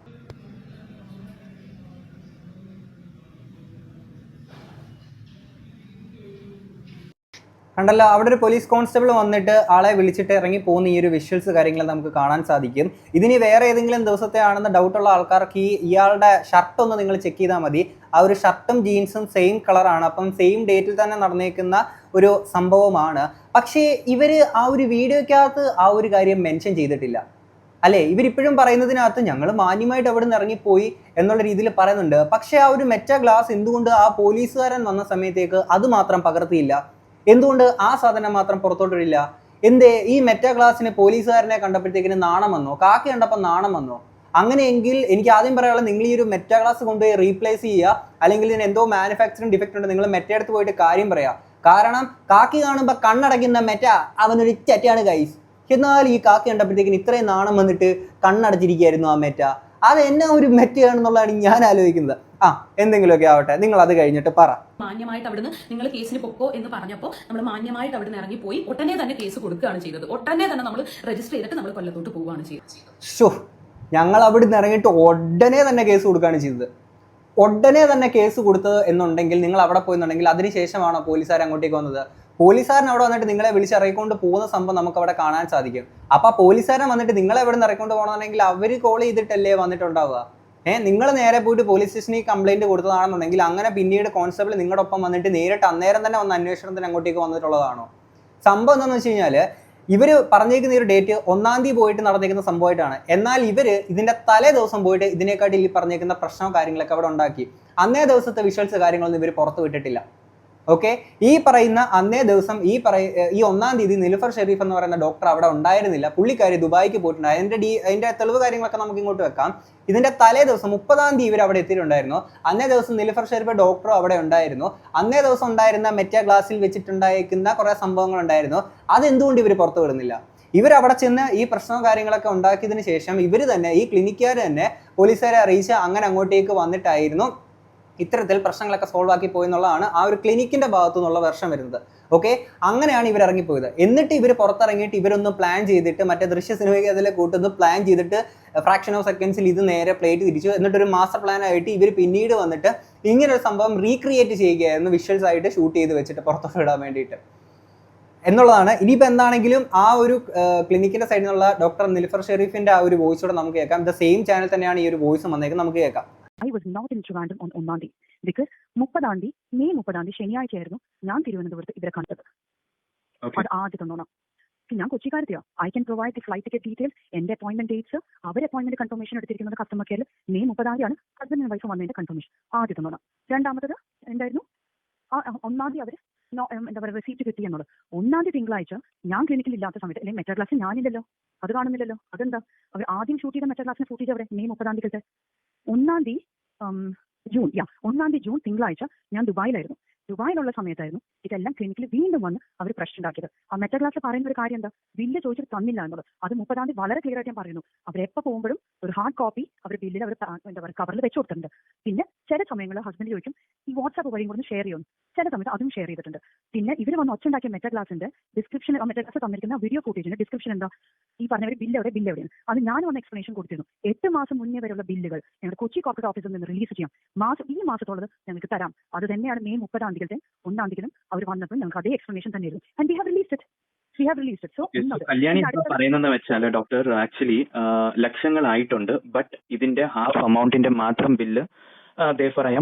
കണ്ടല്ലോ, അവിടെ ഒരു പോലീസ് കോൺസ്റ്റബിൾ വന്നിട്ട് ആളെ വിളിച്ചിട്ട് ഇറങ്ങി പോകുന്ന ഈ ഒരു വിഷ്വൽസ് കാര്യങ്ങൾ നമുക്ക് കാണാൻ സാധിക്കും. ഇതിന് വേറെ ഏതെങ്കിലും ദിവസത്തെ ആണെന്ന് ഡൗട്ടുള്ള ആൾക്കാർക്ക് ഇയാളുടെ ഷർട്ട് ഒന്ന് നിങ്ങൾ ചെക്ക് ചെയ്താൽ മതി. ആ ഒരു ഷർട്ടും ജീൻസും സെയിം കളറാണ്. അപ്പം സെയിം ഡേറ്റിൽ തന്നെ നടന്നേക്കുന്ന ഒരു സംഭവമാണ്. പക്ഷേ ഇവർ ആ ഒരു വീഡിയോയ്ക്കകത്ത് ആ ഒരു കാര്യം മെൻഷൻ ചെയ്തിട്ടില്ല അല്ലേ? ഇവരിപ്പോഴും പറയുന്നതിനകത്ത് ഞങ്ങൾ മാന്യമായിട്ട് അവിടെ നിന്ന് ഇറങ്ങിപ്പോയി എന്നുള്ള രീതിയിൽ പറയുന്നുണ്ട്. പക്ഷേ ആ ഒരു മെറ്റാ ഗ്ലാസ് എന്തുകൊണ്ട് ആ പോലീസുകാരൻ വന്ന സമയത്തേക്ക് അത് മാത്രം പകർത്തിയില്ല? എന്തുകൊണ്ട് ആ സാധനം മാത്രം പുറത്തോട്ടില്ല? എന്തേ ഈ മെറ്റാ ഗ്ലാസിന് പോലീസുകാരനെ കണ്ടപ്പോഴത്തേക്കിന് നാണം വന്നോ? കാക്കി കണ്ടപ്പോൾ നാണം വന്നോ? അങ്ങനെയെങ്കിൽ എനിക്ക് ആദ്യം പറയാനുള്ളത്, നിങ്ങൾ ഈ ഒരു മെറ്റാ ഗ്ലാസ് കൊണ്ടുപോയി റീപ്ലേസ് ചെയ്യുക, അല്ലെങ്കിൽ ഇതിന് എന്തോ മാനുഫാക്ചറിങ് ഡിഫക്റ്റ് ഉണ്ട്, നിങ്ങൾ മെറ്റ എടുത്ത് പോയിട്ട് കാര്യം പറയാം. കാരണം കാക്കി കാണുമ്പോൾ കണ്ണടയ്ക്കുന്ന മെറ്റ അവനൊരു ചറ്റയാണ് ഗൈസ്. എന്നാൽ ഈ കാക്കി കണ്ടപ്പോഴത്തേക്കിന് ഇത്രയും നാണം വന്നിട്ട് കണ്ണടച്ചിരിക്കുകയായിരുന്നു ആ മെറ്റ. അത് എന്നെ ഒരു മെറ്റയാണെന്നുള്ളതാണ് ഞാൻ ആലോചിക്കുന്നത്. എന്തെങ്കിലുമൊക്കെ ആവട്ടെ, നിങ്ങൾ അത് കഴിഞ്ഞിട്ട് പറ.
മാന്യമായിട്ട് അവിടുന്ന് നിങ്ങൾ കേസിന് പൊക്കോ എന്ന് പറഞ്ഞപ്പോൾ നമ്മൾ മാന്യമായിട്ട് അവിടുന്ന് ഇറങ്ങിപ്പോയി ഉടനെ തന്നെ കേസ് കൊടുക്കുകയാണ് ചെയ്തത്. ഉടനെ തന്നെ നമ്മൾ രജിസ്റ്റർ ചെയ്തിട്ട് നമ്മൾ കൊല്ലത്തോട്ട് പോവുകയാണ് ചെയ്തത്.
ഞങ്ങൾ അവിടുന്ന് ഇറങ്ങിയിട്ട് ഉടനെ തന്നെ കേസ് കൊടുക്കുകയാണ് ചെയ്തത്. ഉടനെ തന്നെ കേസ് കൊടുത്തത് എന്നുണ്ടെങ്കിൽ നിങ്ങൾ അവിടെ പോയെന്നുണ്ടെങ്കിൽ അതിനുശേഷമാണോ പോലീസുകാർ അങ്ങോട്ടേക്ക് വന്നത്? പോലീസുകാരൻ അവിടെ വന്നിട്ട് നിങ്ങളെ വിളിച്ച് ഇറങ്ങിക്കൊണ്ട് പോകുന്ന സംഭവം നമുക്ക് അവിടെ കാണാൻ സാധിക്കും. അപ്പോൾ പോലീസുകാരൻ വന്നിട്ട് നിങ്ങളെ എവിടെ നിന്ന് ഇറങ്ങിക്കൊണ്ട് പോകണമെന്നുണ്ടെങ്കിൽ അവർ കോൾ ചെയ്തിട്ടല്ലേ വന്നിട്ടുണ്ടാവുക. നിങ്ങൾ നേരെ പോയിട്ട് പോലീസ് സ്റ്റേഷനിൽ കംപ്ലൈന്റ് കൊടുത്തതാണെന്നുണ്ടെങ്കിൽ അങ്ങനെ പിന്നീട് കോൺസ്റ്റബിൾ നിങ്ങളുടെ ഒപ്പം വന്നിട്ട് നേരിട്ട് അന്നേരം തന്നെ വന്ന് അന്വേഷണത്തിന് അങ്ങോട്ടേക്ക് വന്നിട്ടുള്ളതാണോ? സംഭവം എന്താണെന്ന് വെച്ച് കഴിഞ്ഞാൽ ഇവർ പറഞ്ഞേക്കുന്ന ഒരു ഡേറ്റ് 1-ാം തീയതി പോയിട്ട് നടന്നേക്കുന്ന സംഭവമായിട്ടാണ്. എന്നാൽ ഇവർ ഇതിൻ്റെ തലേ ദിവസം പോയിട്ട് ഇതിനെക്കാട്ടി ഈ പറഞ്ഞേക്കുന്ന പ്രശ്നവും കാര്യങ്ങളൊക്കെ അവിടെ ഉണ്ടാക്കി. അന്നേ ദിവസത്തെ വിഷ്വൽസ് കാര്യങ്ങളൊന്നും ഇവർ പുറത്ത് വിട്ടിട്ടില്ല. ഓക്കെ, ഈ പറയുന്ന അന്നേ ദിവസം ഈ 1-ാം തീയതി നിലുഫർ ഷെരീഫ് എന്ന് പറയുന്ന ഡോക്ടർ അവിടെ ഉണ്ടായിരുന്നില്ല. പുള്ളിക്കാരി ദുബായിക്ക് പോയിട്ടുണ്ട്. അതിന്റെ തെളിവ് കാര്യങ്ങളൊക്കെ നമുക്ക് ഇങ്ങോട്ട് വെക്കാം. ഇതിന്റെ തലേ ദിവസം 30-ാം തീയതി ഇവർ അവിടെ എത്തിയിട്ടുണ്ടായിരുന്നു. അന്നേ ദിവസം നിലുഫർ ഷെരീഫ് ഡോക്ടറും അവിടെ ഉണ്ടായിരുന്നു. അന്നേ ദിവസം ഉണ്ടായിരുന്ന മെറ്റാ ഗ്ലാസിൽ വെച്ചിട്ടുണ്ടായിരിക്കുന്ന കുറെ സംഭവങ്ങൾ ഉണ്ടായിരുന്നു. അതെന്തുകൊണ്ട് ഇവർ പുറത്തു വിടുന്നില്ല? ഇവരവിടെ ചെന്ന് ഈ പ്രശ്നവും കാര്യങ്ങളൊക്കെ ഉണ്ടാക്കിയതിന് ശേഷം ഇവർ തന്നെ, ഈ ക്ലിനിക്കുകാർ തന്നെ പോലീസുകാരെ അറിയിച്ച് അങ്ങനെ അങ്ങോട്ടേക്ക് വന്നിട്ടായിരുന്നു ഇത്തരത്തിൽ പ്രശ്നങ്ങളൊക്കെ സോൾവ് ആക്കി പോയി എന്നുള്ളതാണ് ആ ഒരു ക്ലിനിക്കിന്റെ ഭാഗത്തു നിന്നുള്ള വെർഷൻ വരുന്നത്. ഓക്കെ, അങ്ങനെയാണ് ഇവർ ഇറങ്ങിപ്പോയത്. എന്നിട്ട് ഇവർ പുറത്തിറങ്ങിയിട്ട് ഇവരൊന്ന് പ്ലാൻ ചെയ്തിട്ട് മറ്റേ ദൃശ്യ സിനിമയ്ക്ക് അതിലെ കൂട്ടൊന്ന് പ്ലാൻ ചെയ്തിട്ട് ഫ്രാക്ഷൻ ഓഫ് സെക്കൻഡ്സിൽ ഇത് നേരെ പ്ലേറ്റ് തിരിച്ചു. എന്നിട്ടൊരു മാസ്റ്റർ പ്ലാൻ ആയിട്ട് ഇവർ പിന്നീട് വന്നിട്ട് ഇങ്ങനൊരു സംഭവം റീക്രിയേറ്റ് ചെയ്യുകയായിരുന്നു, വിഷ്വൽസ് ആയിട്ട് ഷൂട്ട് ചെയ്ത് വെച്ചിട്ട് പുറത്തോട്ട് ഇടാൻ വേണ്ടിയിട്ട് എന്നുള്ളതാണ്. ഇനിയിപ്പോൾ എന്താണെങ്കിലും ആ ഒരു ക്ലിനിക്കിന്റെ സൈഡിൽ നിന്നുള്ള ഡോക്ടർ നിലുഫർ ഷെരീഫിന്റെ ആ ഒരു വോയിസ് കൂടെ നമുക്ക് കേൾക്കാം. ദ സെയിം ചാനൽ തന്നെയാണ് ഈ ഒരു വോയിസ് വന്നേക്കുന്നത്, നമുക്ക് കേൾക്കാം.
I was not in Trivandrum on 1-ാം തീയതി because 30-ാം തീയതി മെയ് 30-ാം തീയതി ശനിയാഴ്ചയായിരുന്നു ഞാൻ തിരുവനന്തപുരത്ത് ഇവരെ കണ്ടത്. അത് ആദ്യത്തെ നോണം. ഞാൻ കൊച്ചിക്കാരത്തെയോ I can provide the flight ticket details, എന്റെ അപ്പോയിന്റ്മെന്റ് ഡേറ്റ്സ്, അവർ അപ്പോയിന്റ്മെന്റ് കൺഫർമേഷൻ എടുത്തിരിക്കുന്നത് കസ്റ്റമർ കെയറിൽ മെയ് 30-ാം തീയതിയാണ് ഹസ്ബൻഡ് വൈഫ് വന്നതിന്റെ കൺഫർമേഷൻ. ആദ്യത്തെ നോണം. രണ്ടാമത്തത് എന്തായിരുന്നു? 1-ാം തീയതി അവർ എന്താ പറയുക റെസീപ്റ്റ് കിട്ടി എന്നുള്ളത്. 1-ാം തീയതി തിങ്കളാഴ്ച ഞാൻ ക്ലിനിക്കിൽ ഇല്ലാത്ത സമയത്ത് അല്ലെങ്കിൽ മെറ്റാ ക്ലാസ്സിൽ ഞാനില്ലല്ലോ, അത് കാണുന്നില്ലല്ലോ. അതെന്താ? അവർ ആദ്യം ഷൂട്ട് ചെയ്ത മെറ്റാ ക്ലാസ്സിന് ഫൂട്ടേജ് അവിടെ മെയ് 30-ാം തീയതി 1-ാം തീയതി ജൂൺ 1-ാം തീയതി ജൂൺ തിങ്കളാഴ്ച ഞാൻ ദുബായിലായിരുന്നു. ദുബായിലുള്ള സമയത്തായിരുന്നു ഇതെല്ലാം ക്ലിനിക്കിൽ വീണ്ടും വന്ന് അവർ പ്രശ്നം ഉണ്ടാക്കിയത്. ആ മെറ്റാ ക്ലാസ് പറയുന്ന ഒരു കാര്യം എന്താ? ബില്ല് ചോദിച്ചിട്ട് തന്നില്ല എന്നുള്ളത്. അത് 30-ാം തീയതി വളരെ ക്ലിയർ ആയിട്ട് ഞാൻ പറയുന്നു. അവരെപ്പോൾ പോകുമ്പോഴും ഒരു ഹാർഡ് കോപ്പി അവർ ബില്ലിൽ അവർ എന്താ പറയുക കവറിൽ വെച്ച് കൊടുത്തിട്ടുണ്ട്. പിന്നെ ചില സമയങ്ങളിൽ ഹസ്ബൻഡ് ചോദിക്കും ഈ വാട്സാപ്പ് വഴിയും കൂടെ ഷെയർ ചെയ്യുന്നു. ചില സമയത്ത് അതും ഷെയർ ചെയ്തിട്ടുണ്ട്. പിന്നെ ഇവർ വന്ന് ഒച്ചുണ്ടാക്കിയ മെറ്റാ ക്ലാസിന്റെ ഡിസ്ക്രിപ്ഷൻ, മെറ്റാ ക്ലാസ് തന്നിരിക്കുന്ന വീഡിയോ ഫുട്ടേജിന്റെ ഡിസ്ക്രിപ്ഷൻ എന്താ? ഈ പറഞ്ഞവർ ബില്ല് എവിടെയാണ്? അത് ഞാൻ വന്ന് എക്സ്പ്ലനേഷൻ കൊടുത്തിരുന്നു. 8 മാസം മുന്നേ വരെയുള്ള ബില്ലുകൾ ഞങ്ങളുടെ കൊച്ചി കോർപ്പറേറ്റ് ഓഫീസിൽ നിന്ന് റിലീസ് ചെയ്യാം. ഈ മാസത്തോളം ഞങ്ങൾക്ക് തരാം. അത് തന്നെയാണ് മെയ് 30-ാം തീയതി 1-ാം തീയതി അവർ വന്നപ്പോൾ ഞങ്ങൾക്ക് അതേ എക്സ്പ്ലനേഷൻ തന്നെയായിരുന്നു. And we have released it. So
Kalyani പറയുന്നത് വെച്ചാൽ ഡോക്ടർ ആക്ച്വലി ലക്ഷങ്ങളായിട്ടുണ്ട്, ബട്ട് ഇതിന്റെ ഹാഫ് എമൗണ്ടിന്റെ മാത്രം ബില്ല്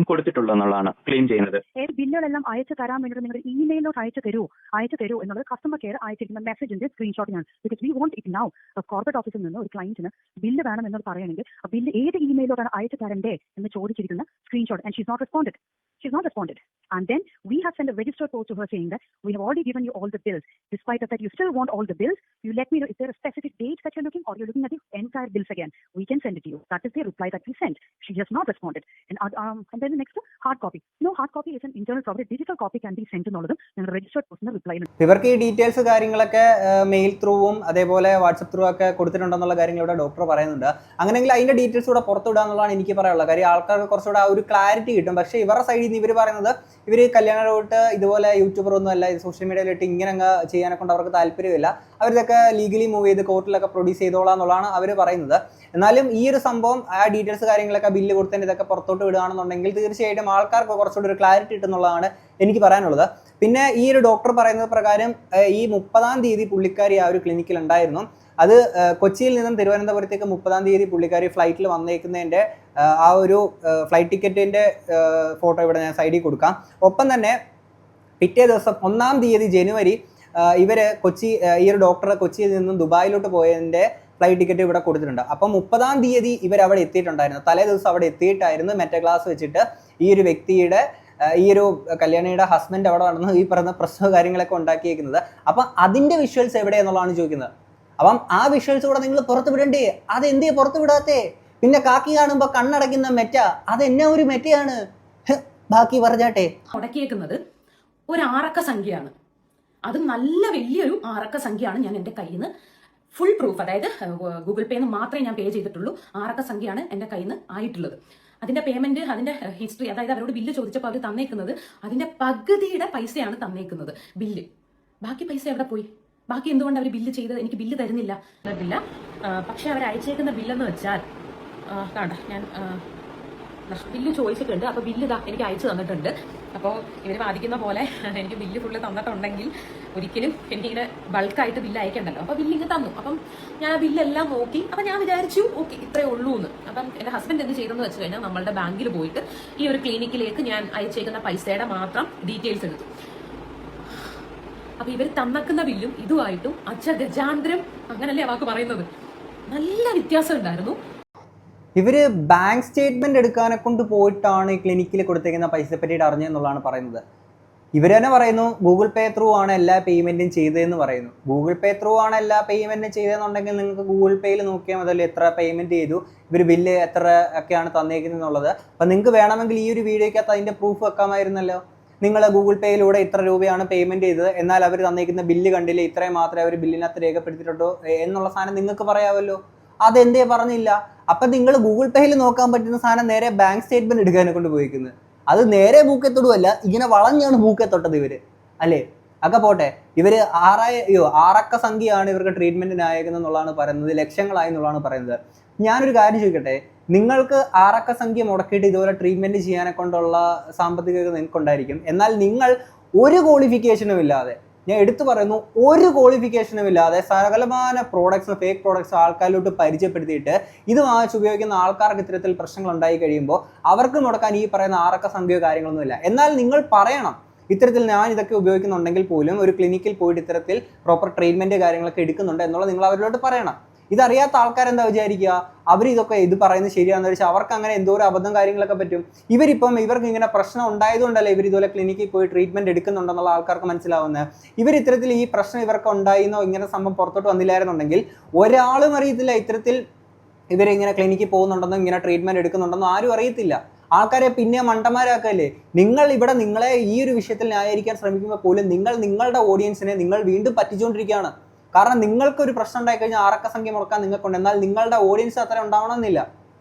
കൊടുത്തിട്ടുള്ളൂ എന്നുള്ളതാണ് ക്ലെയിം ചെയ്യുന്നത്.
ബില്ലുകളെല്ലാം അയച്ചു തരാൻ വേണ്ടി നിങ്ങൾ ഇമെയിലോട്ട് അയച്ചു തരൂ എന്നുള്ളത് കസ്റ്റമർ കെയർ അയച്ചിരിക്കുന്ന മെസ്സേജിന്റെ സ്ക്രീൻഷോട്ടിനാണ്. Because we want it now. Corporate ഓഫീസിൽ നിന്ന് ഒരു ക്ലയന്റിന് ബില്ല് വേണം എന്നോട് പറയണമെങ്കിൽ ബില്ല് ഏത് ഇമെയിലോട്ടാണ് അയച്ചു തരണ്ടേ എന്ന് ചോദിച്ചിരിക്കുന്ന screenshot. And she's not responded. She's not responded. And then we have sent a registered post to her saying that we have already given you all the bills. Despite of that, you still want all the bills. You let me know, is there a specific date that you're looking, or you're looking at the entire bills again? We can send it to you. That is the reply that we sent. She has not responded. And then the next, hard copy. No, hard copy is an internal property. Digital copy can be sent to all of them. And the registered post reply.
ഇവർക്ക് ഈ details കാര്യങ്ങളൊക്കെ mail ത്രൂവും അതേപോലെ WhatsApp through ഒക്കെ കൊടുത്തിട്ടുണ്ടെന്നുള്ള കാര്യങ്ങൾ ഇവിടെ doctor പറയുന്നുണ്ട്. അങ്ങനെയെങ്കിൽ അതിന്റെ ഡീറ്റെയിൽസ് കൂടെ പുറത്തുവിടുക എന്നുള്ളതാണ് എനിക്ക് പറയാനുള്ളത്. കാര്യം ആൾക്കാർക്ക് കുറച്ചുകൂടെ ആ ഒരു ക്ലാരിറ്റി കിട്ടും. പക്ഷേ ഇവരുടെ സൈഡിൽ നിന്ന് ഇവർ പറയുന്നത് ഇവർ കല്യാണമായിട്ട് ഇതുപോലെ യൂട്യൂബർ ഒന്നും അല്ല, സോഷ്യൽ മീഡിയയിലിട്ട് ഇങ്ങനെ അങ്ങ് ചെയ്യാനെ കൊണ്ട് അവർക്ക് താല്പര്യമില്ല, അവരിതൊക്കെ ലീഗലി മൂവ് ചെയ്ത് കോർട്ടിലൊക്കെ പ്രൊഡ്യൂസ് ചെയ്തോളാം എന്നുള്ളതാണ് അവർ പറയുന്നത്. എന്നാലും ഈ ഒരു സംഭവം ആ ഡീറ്റെയിൽസ് കാര്യങ്ങളൊക്കെ ബില്ല് കൊടുത്തതിൻ്റെ ഇതൊക്കെ പുറത്തോട്ട് വിടുകയാണെന്നുണ്ടെങ്കിൽ തീർച്ചയായിട്ടും ആൾക്കാർക്ക് കുറച്ചുകൂടി ഒരു ക്ലാരിറ്റി കിട്ടുന്നുള്ളതാണ് എനിക്ക് പറയാനുള്ളത്. പിന്നെ ഈ ഒരു ഡോക്ടർ പറയുന്നത് പ്രകാരം ഈ 30-ാം തീയതി പുള്ളിക്കാരി ആ ഒരു ക്ലിനിക്കിൽ ഉണ്ടായിരുന്നു. അത് കൊച്ചിയിൽ നിന്നും തിരുവനന്തപുരത്തേക്ക് 30-ാം തീയതി പുള്ളിക്കാരി ഫ്ലൈറ്റിൽ വന്നേക്കുന്നതിൻ്റെ ആ ഒരു ഫ്ലൈറ്റ് ടിക്കറ്റിൻ്റെ ഫോട്ടോ ഇവിടെ ഞാൻ സൈഡിൽ കൊടുക്കാം. ഒപ്പം തന്നെ പിറ്റേ ദിവസം 1-ാം തീയതി ജനുവരി ഇവര് ഈ ഒരു ഡോക്ടർ കൊച്ചിയിൽ നിന്നും ദുബായിലോട്ട് പോയതിൻ്റെ ഫ്ലൈറ്റ് ടിക്കറ്റ് ഇവിടെ കൊടുത്തിട്ടുണ്ട്. അപ്പം 30-ാം തീയതി ഇവരവിടെ എത്തിയിട്ടുണ്ടായിരുന്നു. തലേ ദിവസം അവിടെ എത്തിയിട്ടായിരുന്നു മെറ്റ ക്ലാസ് വെച്ചിട്ട് ഈ ഒരു വ്യക്തിയുടെ ഈ ഒരു കല്യാണിയുടെ ഹസ്ബൻഡ് അവിടെ നടന്ന് ഈ പറയുന്ന പ്രശ്നവും കാര്യങ്ങളൊക്കെ ഉണ്ടാക്കിയേക്കുന്നത്. അപ്പം അതിൻ്റെ വിഷ്വൽസ് എവിടെയെന്നുള്ളതാണ് ചോദിക്കുന്നത്. അപ്പം ആ വിഷ്വൽസ് കൂടെ നിങ്ങൾ പുറത്ത് വിടണ്ടേ? അതെന്തേ പുറത്ത് വിടാത്തേ? പിന്നെ കാക്കി കാണുമ്പോൾ കണ്ണടയ്ക്കുന്ന മെറ്റ, അതെന്നാ ഒരു മെറ്റയാണ്? ബാക്കി പറഞ്ഞാട്ടെ.
മുടക്കിയേക്കുന്നത് ഒരു 6 അക്ക സംഖ്യയാണ്. അത് നല്ല വലിയൊരു 6 അക്ക സംഖ്യയാണ്. ഞാൻ എൻ്റെ കയ്യിൽ നിന്ന് ഫുൾ പ്രൂഫ്, അതായത് ഗൂഗിൾ പേന്ന് മാത്രമേ ഞാൻ പേ ചെയ്തിട്ടുള്ളൂ. 6 അക്ക സംഖ്യയാണ് എൻ്റെ കയ്യിൽ നിന്ന് ആയിട്ടുള്ളത്. അതിന്റെ പേയ്മെന്റ്, അതിന്റെ ഹിസ്റ്ററി, അതായത് അവരോട് ബില്ല് ചോദിച്ചപ്പോൾ അവർ തന്നേക്കുന്നത് അതിന്റെ പകുതിയുടെ പൈസയാണ് തന്നേക്കുന്നത് ബില്ല്. ബാക്കി പൈസ എവിടെ പോയി? ബാക്കി എന്തുകൊണ്ട് അവർ ബില്ല് ചെയ്തത്? എനിക്ക് ബില്ല് തരുന്നില്ല. പക്ഷെ അവർ അയച്ചേക്കുന്ന ബില്ലെന്ന് വെച്ചാൽ കാണണ്ട, ഞാൻ ബില്ല് ചോദിച്ചിട്ടുണ്ട്. അപ്പോൾ ബില്ല് ഇതാ എനിക്ക് അയച്ചു തന്നിട്ടുണ്ട്. അപ്പോൾ ഇവർ വാദിക്കുന്ന പോലെ എനിക്ക് ബില്ല് ഫുള്ള് തന്നിട്ടുണ്ടെങ്കിൽ ഒരിക്കലും എനിക്കിങ്ങനെ ബൾക്കായിട്ട് ബില്ല് അയക്കണ്ടല്ലോ. അപ്പോൾ ബില്ലിങ് തന്നു. അപ്പം ഞാൻ ആ ബില്ലെല്ലാം നോക്കി. അപ്പം ഞാൻ വിചാരിച്ചു ഓക്കെ ഇത്രയേ ഉള്ളൂ എന്ന്. അപ്പം എൻ്റെ ഹസ്ബൻഡ് എന്ത് ചെയ്തെന്ന് വെച്ച് കഴിഞ്ഞാൽ നമ്മളുടെ ബാങ്കിൽ പോയിട്ട് ഈ ഒരു ക്ലിനിക്കിലേക്ക് ഞാൻ അയച്ചേക്കുന്ന പൈസയുടെ മാത്രം ഡീറ്റെയിൽസ് എടുത്തു. അപ്പൊ ഇവർ തന്നക്കുന്ന ബില്ലും ഇതുമായിട്ടും ഗജാന്തരം, അങ്ങനല്ലേ വാക്ക് പറയുന്നത്, നല്ല വ്യത്യാസം ഉണ്ടായിരുന്നു.
ഇവർ ബാങ്ക് സ്റ്റേറ്റ്മെന്റ് എടുക്കാനെ കൊണ്ട് പോയിട്ടാണ് ഈ ക്ലിനിക്കിൽ കൊടുത്തേക്കുന്ന പൈസയെ പറ്റിയിട്ട് അറിഞ്ഞെന്നുള്ളതാണ് പറയുന്നത്. ഇവർ തന്നെ പറയുന്നു ഗൂഗിൾ പേ ത്രൂ ആണ് എല്ലാ പേയ്മെന്റും ചെയ്തതെന്ന് പറയുന്നു. ഗൂഗിൾ പേ ത്രൂ ആണ് എല്ലാ പേയ്മെന്റും ചെയ്തതെന്നുണ്ടെങ്കിൽ നിങ്ങൾക്ക് ഗൂഗിൾ പേയിൽ നോക്കിയാൽ മതി എത്ര പേയ്മെന്റ് ചെയ്തു, ഇവർ ബില്ല് എത്ര ഒക്കെയാണ് തന്നേക്കുന്നത് എന്നുള്ളത്. അപ്പം നിങ്ങൾക്ക് വേണമെങ്കിൽ ഈ ഒരു വീഡിയോയ്ക്കകത്ത് അതിന്റെ പ്രൂഫ് വെക്കാമായിരുന്നല്ലോ. നിങ്ങൾ ഗൂഗിൾ പേയിലൂടെ ഇത്ര രൂപയാണ് പേയ്മെന്റ് ചെയ്തത്, എന്നാൽ അവർ തന്നേക്കുന്ന ബില്ല് കണ്ടില്ല, ഇത്രയും മാത്രമേ അവർ ബില്ലിനകത്ത് രേഖപ്പെടുത്തിയിട്ടുള്ളൂ എന്നുള്ള സാധനം നിങ്ങൾക്ക് പറയാമല്ലോ. അതെന്തേ പറഞ്ഞില്ല? അപ്പം നിങ്ങൾ ഗൂഗിൾ പേയിൽ നോക്കാൻ പറ്റുന്ന സാധനം നേരെ ബാങ്ക് സ്റ്റേറ്റ്മെന്റ് എടുക്കാനെ കൊണ്ട് പോയിക്കുന്നത്. അത് നേരെ ബൂക്കെത്തൊടുമല്ല, ഇങ്ങനെ വളഞ്ഞാണ് ബൂക്കെത്തൊട്ടത് ഇവര്, അല്ലേ? ഒക്കെ പോട്ടെ. ഇവര് 6 അക്ക സംഖ്യയാണ് ഇവർക്ക് ട്രീറ്റ്മെന്റിന് അയക്കുന്നത് എന്നുള്ളതാണ് പറയുന്നത്, ലക്ഷങ്ങളായി എന്നുള്ളതാണ് പറയുന്നത്. ഞാനൊരു കാര്യം ചോദിക്കട്ടെ, നിങ്ങൾക്ക് 6 അക്ക സംഖ്യ മുടക്കിയിട്ട് ഇതുപോലെ ട്രീറ്റ്മെന്റ് ചെയ്യാനെ കൊണ്ടുള്ള സാമ്പത്തികത നിങ്ങൾക്ക് ഉണ്ടായിരിക്കും. എന്നാൽ നിങ്ങൾ ഒരു ക്വാളിഫിക്കേഷനും ഇല്ലാതെ, ഞാൻ എടുത്തു പറയുന്നു, ഒരു ക്വാളിഫിക്കേഷനും ഇല്ലാതെ സകലമാന പ്രോഡക്ട്സ്, ഫേക്ക് പ്രോഡക്ട്സ് ആൾക്കാരിലോട്ട് പരിചയപ്പെടുത്തിയിട്ട് ഇത് വാങ്ങിച്ച് ഉപയോഗിക്കുന്ന ആൾക്കാർക്ക് ഇത്തരത്തിൽ പ്രശ്നങ്ങൾ ഉണ്ടായി കഴിയുമ്പോൾ അവർക്ക് മുടക്കാൻ ഈ പറയുന്ന 6 അക്ക സംഖ്യയോ കാര്യങ്ങളൊന്നുമില്ല. എന്നാൽ നിങ്ങൾ പറയണം ഇത്തരത്തിൽ ഞാൻ ഇതൊക്കെ ഉപയോഗിക്കുന്നുണ്ടെങ്കിൽ പോലും ഒരു ക്ലിനിക്കിൽ പോയിട്ട് ഇത്തരത്തിൽ പ്രോപ്പർ ട്രീറ്റ്മെന്റ് കാര്യങ്ങളൊക്കെ എടുക്കുന്നുണ്ട് എന്നുള്ളത് നിങ്ങൾ അവരിലോട്ട് പറയണം. ഇതറിയാത്ത ആൾക്കാരെന്താ വിചാരിക്കുക? ഇത് പറയുന്നത് ശരിയാണെന്ന് വെച്ചാൽ അവർക്ക് അങ്ങനെ എന്തോ ഒരു അബദ്ധം കാര്യങ്ങളൊക്കെ പറ്റും. ഇവർക്ക് ഇങ്ങനെ പ്രശ്നം ഉണ്ടായതുകൊണ്ടല്ലേ ഇവർ ഇതുപോലെ ക്ലിനിക്കിൽ പോയി ട്രീറ്റ്മെന്റ് എടുക്കുന്നുണ്ടെന്നുള്ള ആൾക്കാർക്ക് മനസ്സിലാവുന്നത്. ഇത്തരത്തിൽ ഈ പ്രശ്നം ഇവർക്ക് ഉണ്ടായിരുന്നോ, ഇങ്ങനെ സംഭവം പുറത്തോട്ട് വന്നില്ലായിരുന്നുണ്ടെങ്കിൽ ഒരാളും അറിയത്തില്ല ഇത്തരത്തിൽ ഇവരിങ്ങനെ ക്ലിനിക്കിൽ പോകുന്നുണ്ടെന്നോ ഇങ്ങനെ ട്രീറ്റ്മെന്റ് എടുക്കുന്നുണ്ടെന്നോ ആരും അറിയത്തില്ല. ആൾക്കാരെ പിന്നെ മണ്ടന്മാരാക്കല്ലേ. നിങ്ങളെ ഈ ഒരു വിഷയത്തിൽ ന്യായീകരിക്കാൻ ശ്രമിക്കുമ്പോൾ പോലും നിങ്ങളുടെ ഓഡിയൻസിനെ നിങ്ങൾ വീണ്ടും പറ്റിച്ചുകൊണ്ടിരിക്കുകയാണ്. കാരണം നിങ്ങൾക്കൊരു പ്രശ്നം ഉണ്ടായി കഴിഞ്ഞാൽ 6 അക്ക സംഖ്യ മുടക്കാൻ നിങ്ങൾക്കുണ്ട്, എന്നാൽ നിങ്ങളുടെ ഓഡിയൻസ് അത്ര ഉണ്ടാവണമെന്നില്ല,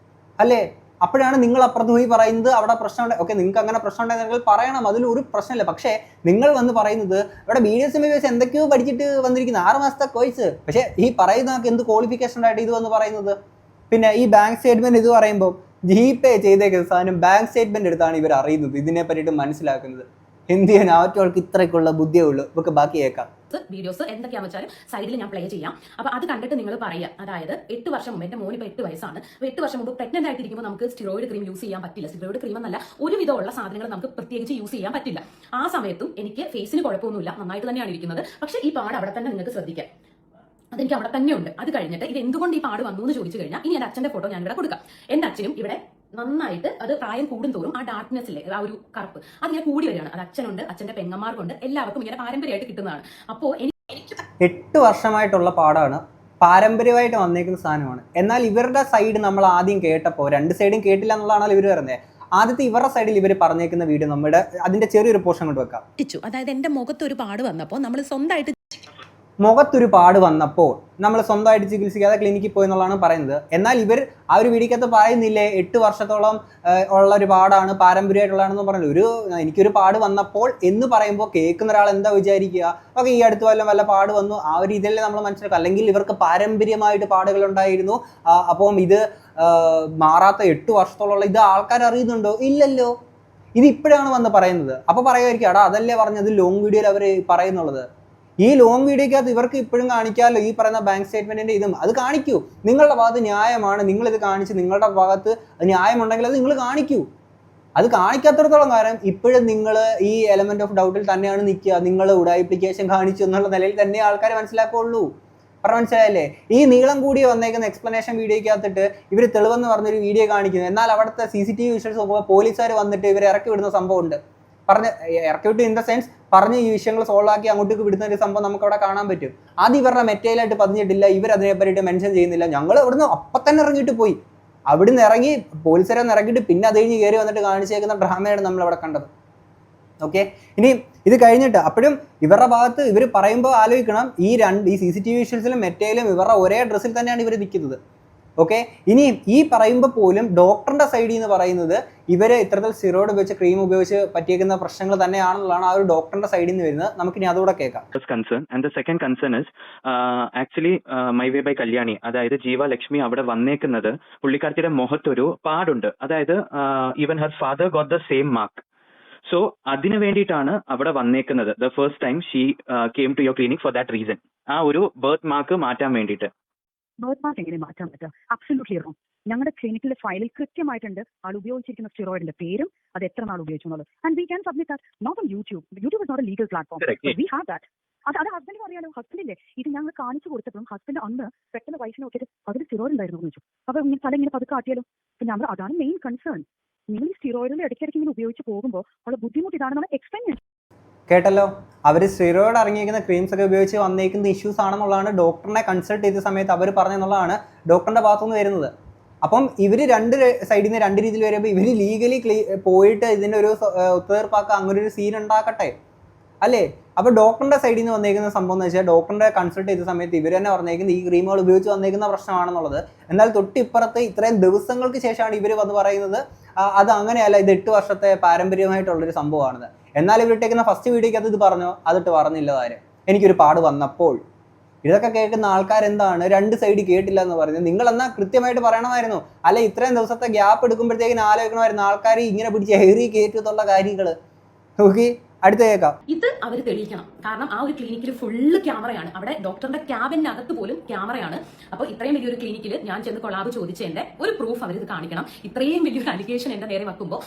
അല്ലേ? അപ്പോഴാണ് നിങ്ങൾ അപ്പുറത്ത് പോയി പറയുന്നത് അവിടെ പ്രശ്നം ഉണ്ട്. ഓക്കെ, നിങ്ങൾക്ക് അങ്ങനെ പ്രശ്നം ഉണ്ടായിരുന്നെങ്കിൽ പറയണം, അതിലൊരു പ്രശ്നമില്ല. പക്ഷേ നിങ്ങൾ വന്ന് പറയുന്നത് ഇവിടെ BDSM എന്തൊക്കെയോ പഠിച്ചിട്ട് വന്നിരിക്കുന്ന 6 മാസത്തെ കോഴ്സ്, പക്ഷേ ഈ പറയുന്നതൊക്കെ എന്ത് ക്വാളിഫിക്കേഷൻ ആയിട്ട് ഇത് വന്ന് പറയുന്നത്? പിന്നെ ഈ ബാങ്ക് സ്റ്റേറ്റ്മെന്റ് ഇത് പറയുമ്പോൾ GPay ചെയ്തേക്കുന്ന സാധനം ബാങ്ക് സ്റ്റേറ്റ്മെന്റ് എടുത്താണ് ഇവർ അറിയുന്നത്, ഇതിനെ പറ്റിയിട്ട് മനസ്സിലാക്കുന്നത്. എന്ത് ചെയ്യാൻ ആറ്റോൾക്ക് ഇത്രയ്ക്കുള്ള ബുദ്ധിയേ ഉള്ളൂ. ഇവർക്ക് ബാക്കി കേൾക്കാം.
വീഡിയോസ് എന്തൊക്കെയാണെന്ന് വെച്ചാൽ സൈഡിൽ ഞാൻ പ്ലേ ചെയ്യാം. അപ്പോൾ അത് കണ്ടിട്ട് നിങ്ങൾ പറയാം. അതായത് 8 വർഷം മുമ്പ്, എൻ്റെ മോന് ഇപ്പോൾ 8 വയസ്സാണ്. അപ്പോൾ 8 വർഷം മുമ്പ് പ്രഗ്നന്റ് ആയിട്ടിരിക്കുമ്പോൾ നമുക്ക് സ്റ്റിറോയിഡ് ക്രീം യൂസ് ചെയ്യാൻ പറ്റില്ല. സ്റ്റിറോയിഡ് ക്രീം എന്നല്ല, ഒരുവിധമുള്ള സാധനങ്ങൾ നമുക്ക് പ്രത്യേകിച്ച് യൂസ് ചെയ്യാൻ പറ്റില്ല. ആ സമയത്തും എനിക്ക് ഫേസിന് കുഴപ്പമൊന്നുമില്ല, നന്നായിട്ട് തന്നെയാണ് ഇരിക്കുന്നത്. പക്ഷേ ഈ പാട് അവിടെ തന്നെ നിങ്ങൾക്ക് ശ്രദ്ധിക്കാം, അതെനിക്ക് അവിടെ തന്നെ ഉണ്ട്. അത് കഴിഞ്ഞിട്ട് ഇത് എന്തുകൊണ്ട് ഈ പാട് വന്നു എന്ന് ചോദിച്ചു കഴിഞ്ഞാൽ ഇനി എൻ്റെ അച്ഛൻ്റെ ഫോട്ടോ ഞാൻ ഇവിടെ കൊടുക്കാം. എൻ്റെ അച്ഛനും ഇവിടെ നന്നായിട്ട് അത് പ്രായം കൂടുന്തോറും ആ ഡാർക്ക്നെസ്സിലെ ആ ഒരു കറുപ്പ് അതിങ്ങനെ കൂടി വരികയാണ്. അത് അച്ഛനുണ്ട്, അച്ഛന്റെ പെങ്ങന്മാർക്കുണ്ട്, എല്ലാവർക്കും ഇങ്ങനെ പാരമ്പര്യമായിട്ട് കിട്ടുന്നതാണ്. അപ്പോൾ എനിക്ക്
8 വർഷമായിട്ടുള്ള പാടാണ്, പാരമ്പര്യമായിട്ട് വന്നേക്കുന്ന സാധനമാണ്. എന്നാൽ ഇവരുടെ സൈഡ് നമ്മൾ ആദ്യം കേട്ടപ്പോൾ 2 സൈഡും കേട്ടില്ല എന്നുള്ളതാണല്ലോ ഇവർ പറയുന്നത്. ആദ്യത്തെ ഇവരുടെ സൈഡിൽ ഇവർ പറഞ്ഞേക്കുന്ന വീഡിയോ നമ്മുടെ അതിന്റെ ചെറിയൊരു പോർഷൻ കൊണ്ട് വെക്കാം.
അതായത് എന്റെ മുഖത്തൊരു പാട് വന്നപ്പോൾ നമ്മൾ സ്വന്തമായിട്ട്
മുഖത്തൊരു പാട് വന്നപ്പോൾ നമ്മൾ സ്വന്തമായിട്ട് ചികിത്സിക്കാതെ ക്ലിനിക്കിൽ പോയി എന്നുള്ളതാണ് പറയുന്നത്. എന്നാൽ ഇവർ ആ ഒരു വീഡിയോക്കകത്ത് പറയുന്നില്ലേ 8 വർഷത്തോളം ഉള്ള ഒരു പാടാണ്, പാരമ്പര്യമായിട്ടുള്ളതാണെന്ന് പറഞ്ഞത്. എനിക്കൊരു പാട് വന്നപ്പോൾ എന്ന് പറയുമ്പോൾ കേൾക്കുന്ന ഒരാൾ എന്താ വിചാരിക്കുക, ഓക്കെ ഈ അടുത്ത് വല്ല പാട് വന്നു, ആ ഒരു രീതിയിൽ നമ്മൾ മനസ്സിലാക്കുക. അല്ലെങ്കിൽ ഇവർക്ക് പാരമ്പര്യമായിട്ട് പാടുകൾ ഉണ്ടായിരുന്നു, അപ്പം ഇത് മാറാത്ത 8 വർഷത്തോളമുള്ള ഇത് ആൾക്കാർ അറിയുന്നുണ്ടോ? ഇല്ലല്ലോ. ഇത് ഇപ്പോഴാണ് വന്ന് പറയുന്നത്. അപ്പോൾ പറയുമായിരിക്കും എടാ അതല്ലേ പറഞ്ഞത് ലോങ് വീഡിയോയിൽ അവർ പറയുന്നുള്ളത്. ഈ ലോങ് വീഡിയോക്കകത്ത് ഇവർക്ക് ഇപ്പോഴും കാണിക്കാമല്ലോ ഈ പറയുന്ന ബാങ്ക് സ്റ്റേറ്റ്മെന്റിന്റെ ഇതും. അത് കാണിക്കൂ, നിങ്ങളുടെ ഭാഗത്ത് ന്യായമാണ്, നിങ്ങളിത് കാണിച്ച് നിങ്ങളുടെ ഭാഗത്ത് ന്യായമുണ്ടെങ്കിൽ അത് നിങ്ങൾ കാണിക്കൂ. അത് കാണിക്കാത്തിടത്തോളം കാലം ഇപ്പോഴും നിങ്ങൾ ഈ എലമെന്റ് ഓഫ് ഡൗട്ടിൽ തന്നെയാണ് നിൽക്കുക. നിങ്ങൾ ഉഡായിപ്ലിക്കേഷൻ കാണിച്ചു എന്നുള്ള നിലയിൽ തന്നെ ആൾക്കാർ മനസ്സിലാക്കുള്ളൂ. പറഞ്ഞ മനസ്സിലായല്ലേ? ഈ നീളം കൂടി വന്നേക്കുന്ന എക്സ്പ്ലനേഷൻ വീഡിയോക്കകത്തിട്ട് ഇവർ തെളിവെന്ന് പറഞ്ഞൊരു വീഡിയോ കാണിക്കുന്നു. എന്നാൽ അവിടുത്തെ CCTV വിഷ്വൽസ് നോക്കുമ്പോൾ പോലീസുകാർ വന്നിട്ട് ഇവരെ ഇറക്കി വിടുന്ന സംഭവമുണ്ട്. ഇറക്കി വിട്ട് ഇൻ ദ സെൻസ് പറഞ്ഞ് ഈ വിഷയങ്ങൾ സോൾവ് ആക്കി അങ്ങോട്ടേക്ക് വിടുന്ന ഒരു സംഭവം നമുക്ക് അവിടെ കാണാൻ പറ്റും. അത് ഇവരുടെ മെറ്റയിലായിട്ട് പതിഞ്ഞിട്ടില്ല, ഇവർ അതിനെ പറ്റിയിട്ട് മെൻഷൻ ചെയ്യുന്നില്ല. ഞങ്ങൾ ഇവിടുന്ന് അപ്പം തന്നെ ഇറങ്ങിയിട്ട് പോയി. അവിടുന്ന് ഇറങ്ങി പോലീസുകാരെ ഇറങ്ങിയിട്ട് പിന്നെ അത് കഴിഞ്ഞ് കയറി വന്നിട്ട് കാണിച്ചേക്കുന്ന ഡ്രാമയാണ് നമ്മൾ അവിടെ കണ്ടത്. ഓക്കെ, ഇനി ഇത് കഴിഞ്ഞിട്ട് അപ്പോഴും ഇവരുടെ ഭാഗത്ത് ഇവർ പറയുമ്പോൾ ആലോചിക്കണം, ഈ CCTV വിഷ്വൽസിലും മെറ്റയിലും ഇവരുടെ ഒരേ ഡ്രസ്സിൽ തന്നെയാണ് ഇവർ നിൽക്കുന്നത്. ഓക്കെ, ഇനി ഈ പറയുമ്പോൾ പോലും ഡോക്ടറിന്റെ സൈഡിൽ നിന്ന് പറയുന്നത് ഇവര് ഇത്തരത്തിൽ സ്റ്റിറോയിഡ് ഉപയോഗിച്ച് ക്രീം ഉപയോഗിച്ച് പറ്റിയേക്കുന്ന പ്രശ്നങ്ങൾ തന്നെയാണെന്നുള്ളതാണ് ആ ഒരു ഡോക്ടറിന്റെ സൈഡിൽ നിന്ന് വരുന്നത്. നമുക്കിനി അതുകൂടെ കേൾക്കാം.
And the second concern is actually my way by Kalyani, അതായത് ജീവ ലക്ഷ്മി അവിടെ വന്നേക്കുന്നത് പുള്ളിക്കാരത്തിയുടെ മുഖത്തൊരു പാടുണ്ട്. അതായത് even her father got the same mark. So അതിനു വേണ്ടിയിട്ടാണ് അവിടെ വന്നേക്കുന്നത്. The first time she came to your clinic for that reason. ആ ഒരു ബർത്ത് മാർക്ക് മാറ്റാൻ വേണ്ടിയിട്ട്.
ബർത്ത് മാർക്ക് എങ്ങനെ മാറ്റാൻ പറ്റുക? Absolutely wrong. ഞങ്ങളുടെ ക്ലിനിക്കിലെ ഫയലിൽ കൃത്യമായിട്ടുണ്ട് ആൾ ഉപയോഗിച്ചിരിക്കുന്ന സ്റ്റിറോയിഡിന്റെ പേരും അത് എത്ര നാൾ ഉപയോഗിച്ചു എന്നുള്ളത്. And we can submit that note on YouTube. YouTube is not a legal platform. We have that. അത് ഹസ്ബൻഡിന് അറിയാലോ. ഹസ്ബൻഡില്ലേ ഇത് ഞങ്ങൾ കാണിച്ചു കൊടുത്തപ്പോഴും ഹസ്ബൻഡ് അന്ന് പെട്ടെന്ന് വൈഫിനെ നോക്കിയിട്ട് അതിൽ സ്റ്റിറോയിഡ് ഉണ്ടായിരുന്നു എന്ന് വെച്ചു. അപ്പൊ ഇങ്ങനെ തല ഇങ്ങനെ പതുക്കെ ആട്ടിയാലോ? അപ്പൊ നമ്മൾ അതാണ് മെയിൻ കൺസേൺ. നിങ്ങൾ ഈ സ്റ്റിറോയിഡിൽ ഇടയ്ക്കിടയ്ക്ക് ഇങ്ങനെ ഉപയോഗിച്ച് പോകുമ്പോൾ ഉള്ള ബുദ്ധിമുട്ട് ഇതാണ് നമ്മൾ എക്സ്പ്ലെയിൻ ചെയ്യുന്നത്.
കേട്ടല്ലോ, അവർ സ്റ്റിറോയിഡ് അടങ്ങിയിരിക്കുന്ന ക്രീംസ് ഒക്കെ ഉപയോഗിച്ച് വന്നേക്കുന്ന ഇഷ്യൂസ് ആണെന്നുള്ളതാണ് ഡോക്ടറിനെ കൺസൾട്ട് ചെയ്ത സമയത്ത് അവർ പറഞ്ഞെന്നുള്ളതാണ് ഡോക്ടറിന്റെ ഭാഗത്തുനിന്ന് വരുന്നത്. അപ്പം ഇവർ 2 സൈഡിൽ നിന്ന് 2 രീതിയിൽ വരുമ്പോൾ ഇവർ ലീഗലി പോയിട്ട് ഇതിൻ്റെ ഒരു ഒത്തുതീർപ്പാക്കുക, അങ്ങനെ ഒരു സീൻ ഉണ്ടാക്കട്ടെ അല്ലേ? അപ്പോൾ ഡോക്ടറിന്റെ സൈഡിൽ നിന്ന് വന്നേക്കുന്ന സംഭവം എന്ന് വെച്ചാൽ ഡോക്ടറിന്റെ കൺസൾട്ട് ചെയ്ത സമയത്ത് ഇവർ തന്നെ പറഞ്ഞേക്കുന്നത് ഈ ക്രീമുകൾ ഉപയോഗിച്ച് വന്നേക്കുന്ന പ്രശ്നമാണെന്നുള്ളത്. എന്നാൽ തൊട്ടിപ്പുറത്ത് ഇത്രയും ദിവസങ്ങൾക്ക് ശേഷമാണ് ഇവർ വന്ന് പറയുന്നത് അത് അങ്ങനെയല്ല, ഇത് 8 വർഷത്തെ പാരമ്പര്യമായിട്ടുള്ളൊരു സംഭവമാണിത്. എന്നാൽ ഇവരിട്ടേക്കുന്ന ഫസ്റ്റ് വീഡിയോയ്ക്ക് ഇത് പറഞ്ഞോ? അതിട്ട് പറഞ്ഞില്ല കാര്യം. എനിക്കൊരു പാട് വന്നപ്പോൾ. ഇതൊക്കെ കേൾക്കുന്ന ആൾക്കാരെന്താണ് 2 സൈഡ് കേട്ടില്ല എന്ന് പറയുന്നത്? നിങ്ങൾ എന്നാൽ കൃത്യമായിട്ട് പറയണമായിരുന്നു. അല്ല ഇത്രയും ദിവസത്തെ ഗ്യാപ്പ് എടുക്കുമ്പോഴത്തേക്കിന് ആലോചിക്കണമായിരുന്നു ആൾക്കാർ ഇങ്ങനെ പിടിച്ച് ഹെയറി കയറ്റുന്നുള്ള കാര്യങ്ങൾ. ഓക്കെ, അടുത്ത കേൾക്കാം.
ഇത് അവർ തെളിയിക്കണം. കാരണം ആ ഒരു ക്ലിനിക്കിൽ ഫുള്ള് ക്യാമറയാണ്. അവിടെ ഡോക്ടറിന്റെ ക്യാബിനകത്ത് പോലും ക്യാമറയാണ്. അപ്പോൾ ഇത്രയും വലിയൊരു ക്ലിനിക്കിൽ ഞാൻ ചെന്ന് കൊളാബ് ചോദിച്ചതിന്റെ ഒരു പ്രൂഫ് അവർ ഇത് കാണിക്കണം. ഇത്രയും വലിയൊരു അലിഗേഷൻ എന്റെ നേരെ വെക്കുമ്പോൾ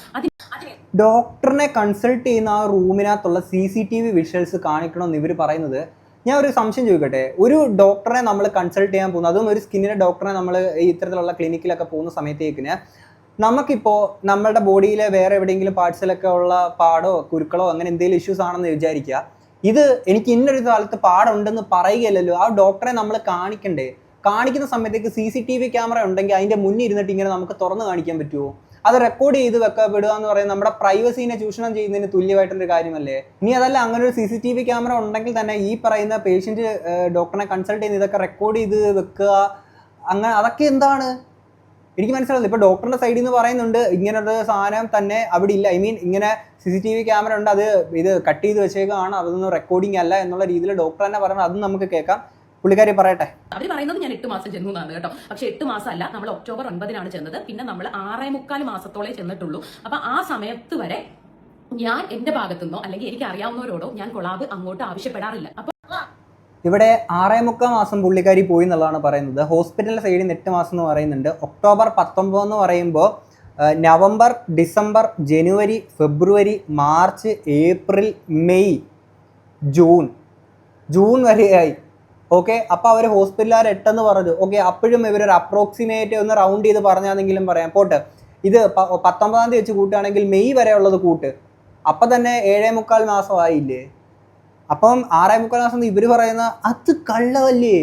ഡോക്ടറിനെ കൺസൾട്ട് ചെയ്യുന്ന ആ റൂമിനകത്തുള്ള CCTV വിഷ്വൽസ് കാണിക്കണമെന്ന് ഇവർ പറയുന്നത്. ഞാൻ ഒരു സംശയം ചോദിക്കട്ടെ, ഒരു ഡോക്ടറെ നമ്മൾ കൺസൾട്ട് ചെയ്യാൻ പോകുന്നു, അതും ഒരു സ്കിന്നിന്റെ ഡോക്ടറെ നമ്മൾ ഇത്തരത്തിലുള്ള ക്ലിനിക്കിലൊക്കെ പോകുന്ന സമയത്തേക്കിന് നമുക്കിപ്പോൾ നമ്മളുടെ ബോഡിയിലെ വേറെ എവിടെയെങ്കിലും പാർട്സിലൊക്കെ ഉള്ള പാടോ കുരുക്കളോ അങ്ങനെ എന്തെങ്കിലും ഇഷ്യൂസ് ആണെന്ന് വിചാരിക്കുക. ഇത് എനിക്ക് ഇന്നൊരു കാലത്ത് പാടുണ്ടെന്ന് പറയുകയല്ലോ, ആ ഡോക്ടറെ നമ്മൾ കാണിക്കണ്ടേ? കാണിക്കുന്ന സമയത്തേക്ക് CCTV ക്യാമറ ഉണ്ടെങ്കിൽ അതിൻ്റെ മുന്നിൽ ഇരുന്നിട്ട് ഇങ്ങനെ നമുക്ക് തുറന്ന് കാണിക്കാൻ പറ്റുമോ? അത് റെക്കോർഡ് ചെയ്ത് വെക്കപ്പെടുക എന്ന് പറയുന്നത് നമ്മുടെ പ്രൈവസീനെ ചൂഷണം ചെയ്യുന്നതിന് തുല്യമായിട്ടൊരു കാര്യമല്ലേ? ഇനി അതല്ല, അങ്ങനെ ഒരു CCTV ക്യാമറ ഉണ്ടെങ്കിൽ തന്നെ ഈ പറയുന്ന പേഷ്യൻറ്റ് ഡോക്ടറിനെ കൺസൾട്ട് ചെയ്യുന്ന ഇതൊക്കെ റെക്കോർഡ് ചെയ്ത് വെക്കുക, അങ്ങനെ അതൊക്കെ എന്താണ് എനിക്ക് മനസ്സിലാവില്ല. ഇപ്പോൾ ഡോക്ടറിൻ്റെ സൈഡിൽ നിന്ന് പറയുന്നുണ്ട് ഇങ്ങനൊരു സാധനം തന്നെ അവിടെ ഇല്ല. ഐ മീൻ ഇങ്ങനെ CCTV ക്യാമറ ഉണ്ട്, അത് ഇത് കട്ട് ചെയ്ത് വെച്ചേക്കാണ്, അതൊന്നും റെക്കോർഡിംഗ് അല്ല എന്നുള്ള രീതിയിൽ ഡോക്ടർ തന്നെ പറയുന്നത്. അതും നമുക്ക് കേൾക്കാം. പുള്ളിക്കാരി പറയട്ടെ.
അവർ പറയുന്നത് ഞാൻ 8 മാസം ചെന്നു എന്നാണ് കേട്ടോ. പക്ഷെ 8 മാസം അല്ല, നമ്മൾ ഒക്ടോബർ 9 ചെന്നത്. പിന്നെ നമ്മൾ 6.25 മാസത്തോളേ ചെന്നിട്ടുള്ളൂ. അപ്പൊ ആ സമയത്ത് വരെ ഞാൻ എന്റെ ഭാഗത്തുനിന്നോ അല്ലെങ്കിൽ എനിക്ക് അറിയാവുന്നവരോടോ ഞാൻ കൊളാബ് അങ്ങോട്ട് ആവശ്യപ്പെടാറില്ല. അപ്പൊ
ഇവിടെ 6.25 മാസം പുള്ളിക്കാരി പോയി എന്നുള്ളതാണ് പറയുന്നത്. ഹോസ്പിറ്റലിന്റെ സൈഡിൽ നിന്ന് 8 മാസം എന്ന് പറയുന്നുണ്ട്. ഒക്ടോബർ 19 എന്ന് പറയുമ്പോൾ നവംബർ, ഡിസംബർ, ജനുവരി, ഫെബ്രുവരി, മാർച്ച്, ഏപ്രിൽ, മെയ്, ജൂൺ വരെയായി. ഓക്കെ, അപ്പോൾ അവർ ഹോസ്പിറ്റലുകാർ 8 എന്ന് പറഞ്ഞു. ഓക്കെ, അപ്പോഴും ഇവരൊരു അപ്രോക്സിമേറ്റ് ഒന്ന് റൗണ്ട് ചെയ്ത് പറഞ്ഞാണെങ്കിലും പറയാം പോട്ടെ. ഇത് 19-ാം തീയതി വെച്ച് കൂട്ടുകയാണെങ്കിൽ മെയ് വരെ ഉള്ളത് കൂട്ട്, അപ്പം തന്നെ 7.25 മാസമായില്ലേ? അപ്പം 6.25 മാസം ഇവർ പറയുന്ന അത് കള്ളവല്ലേ?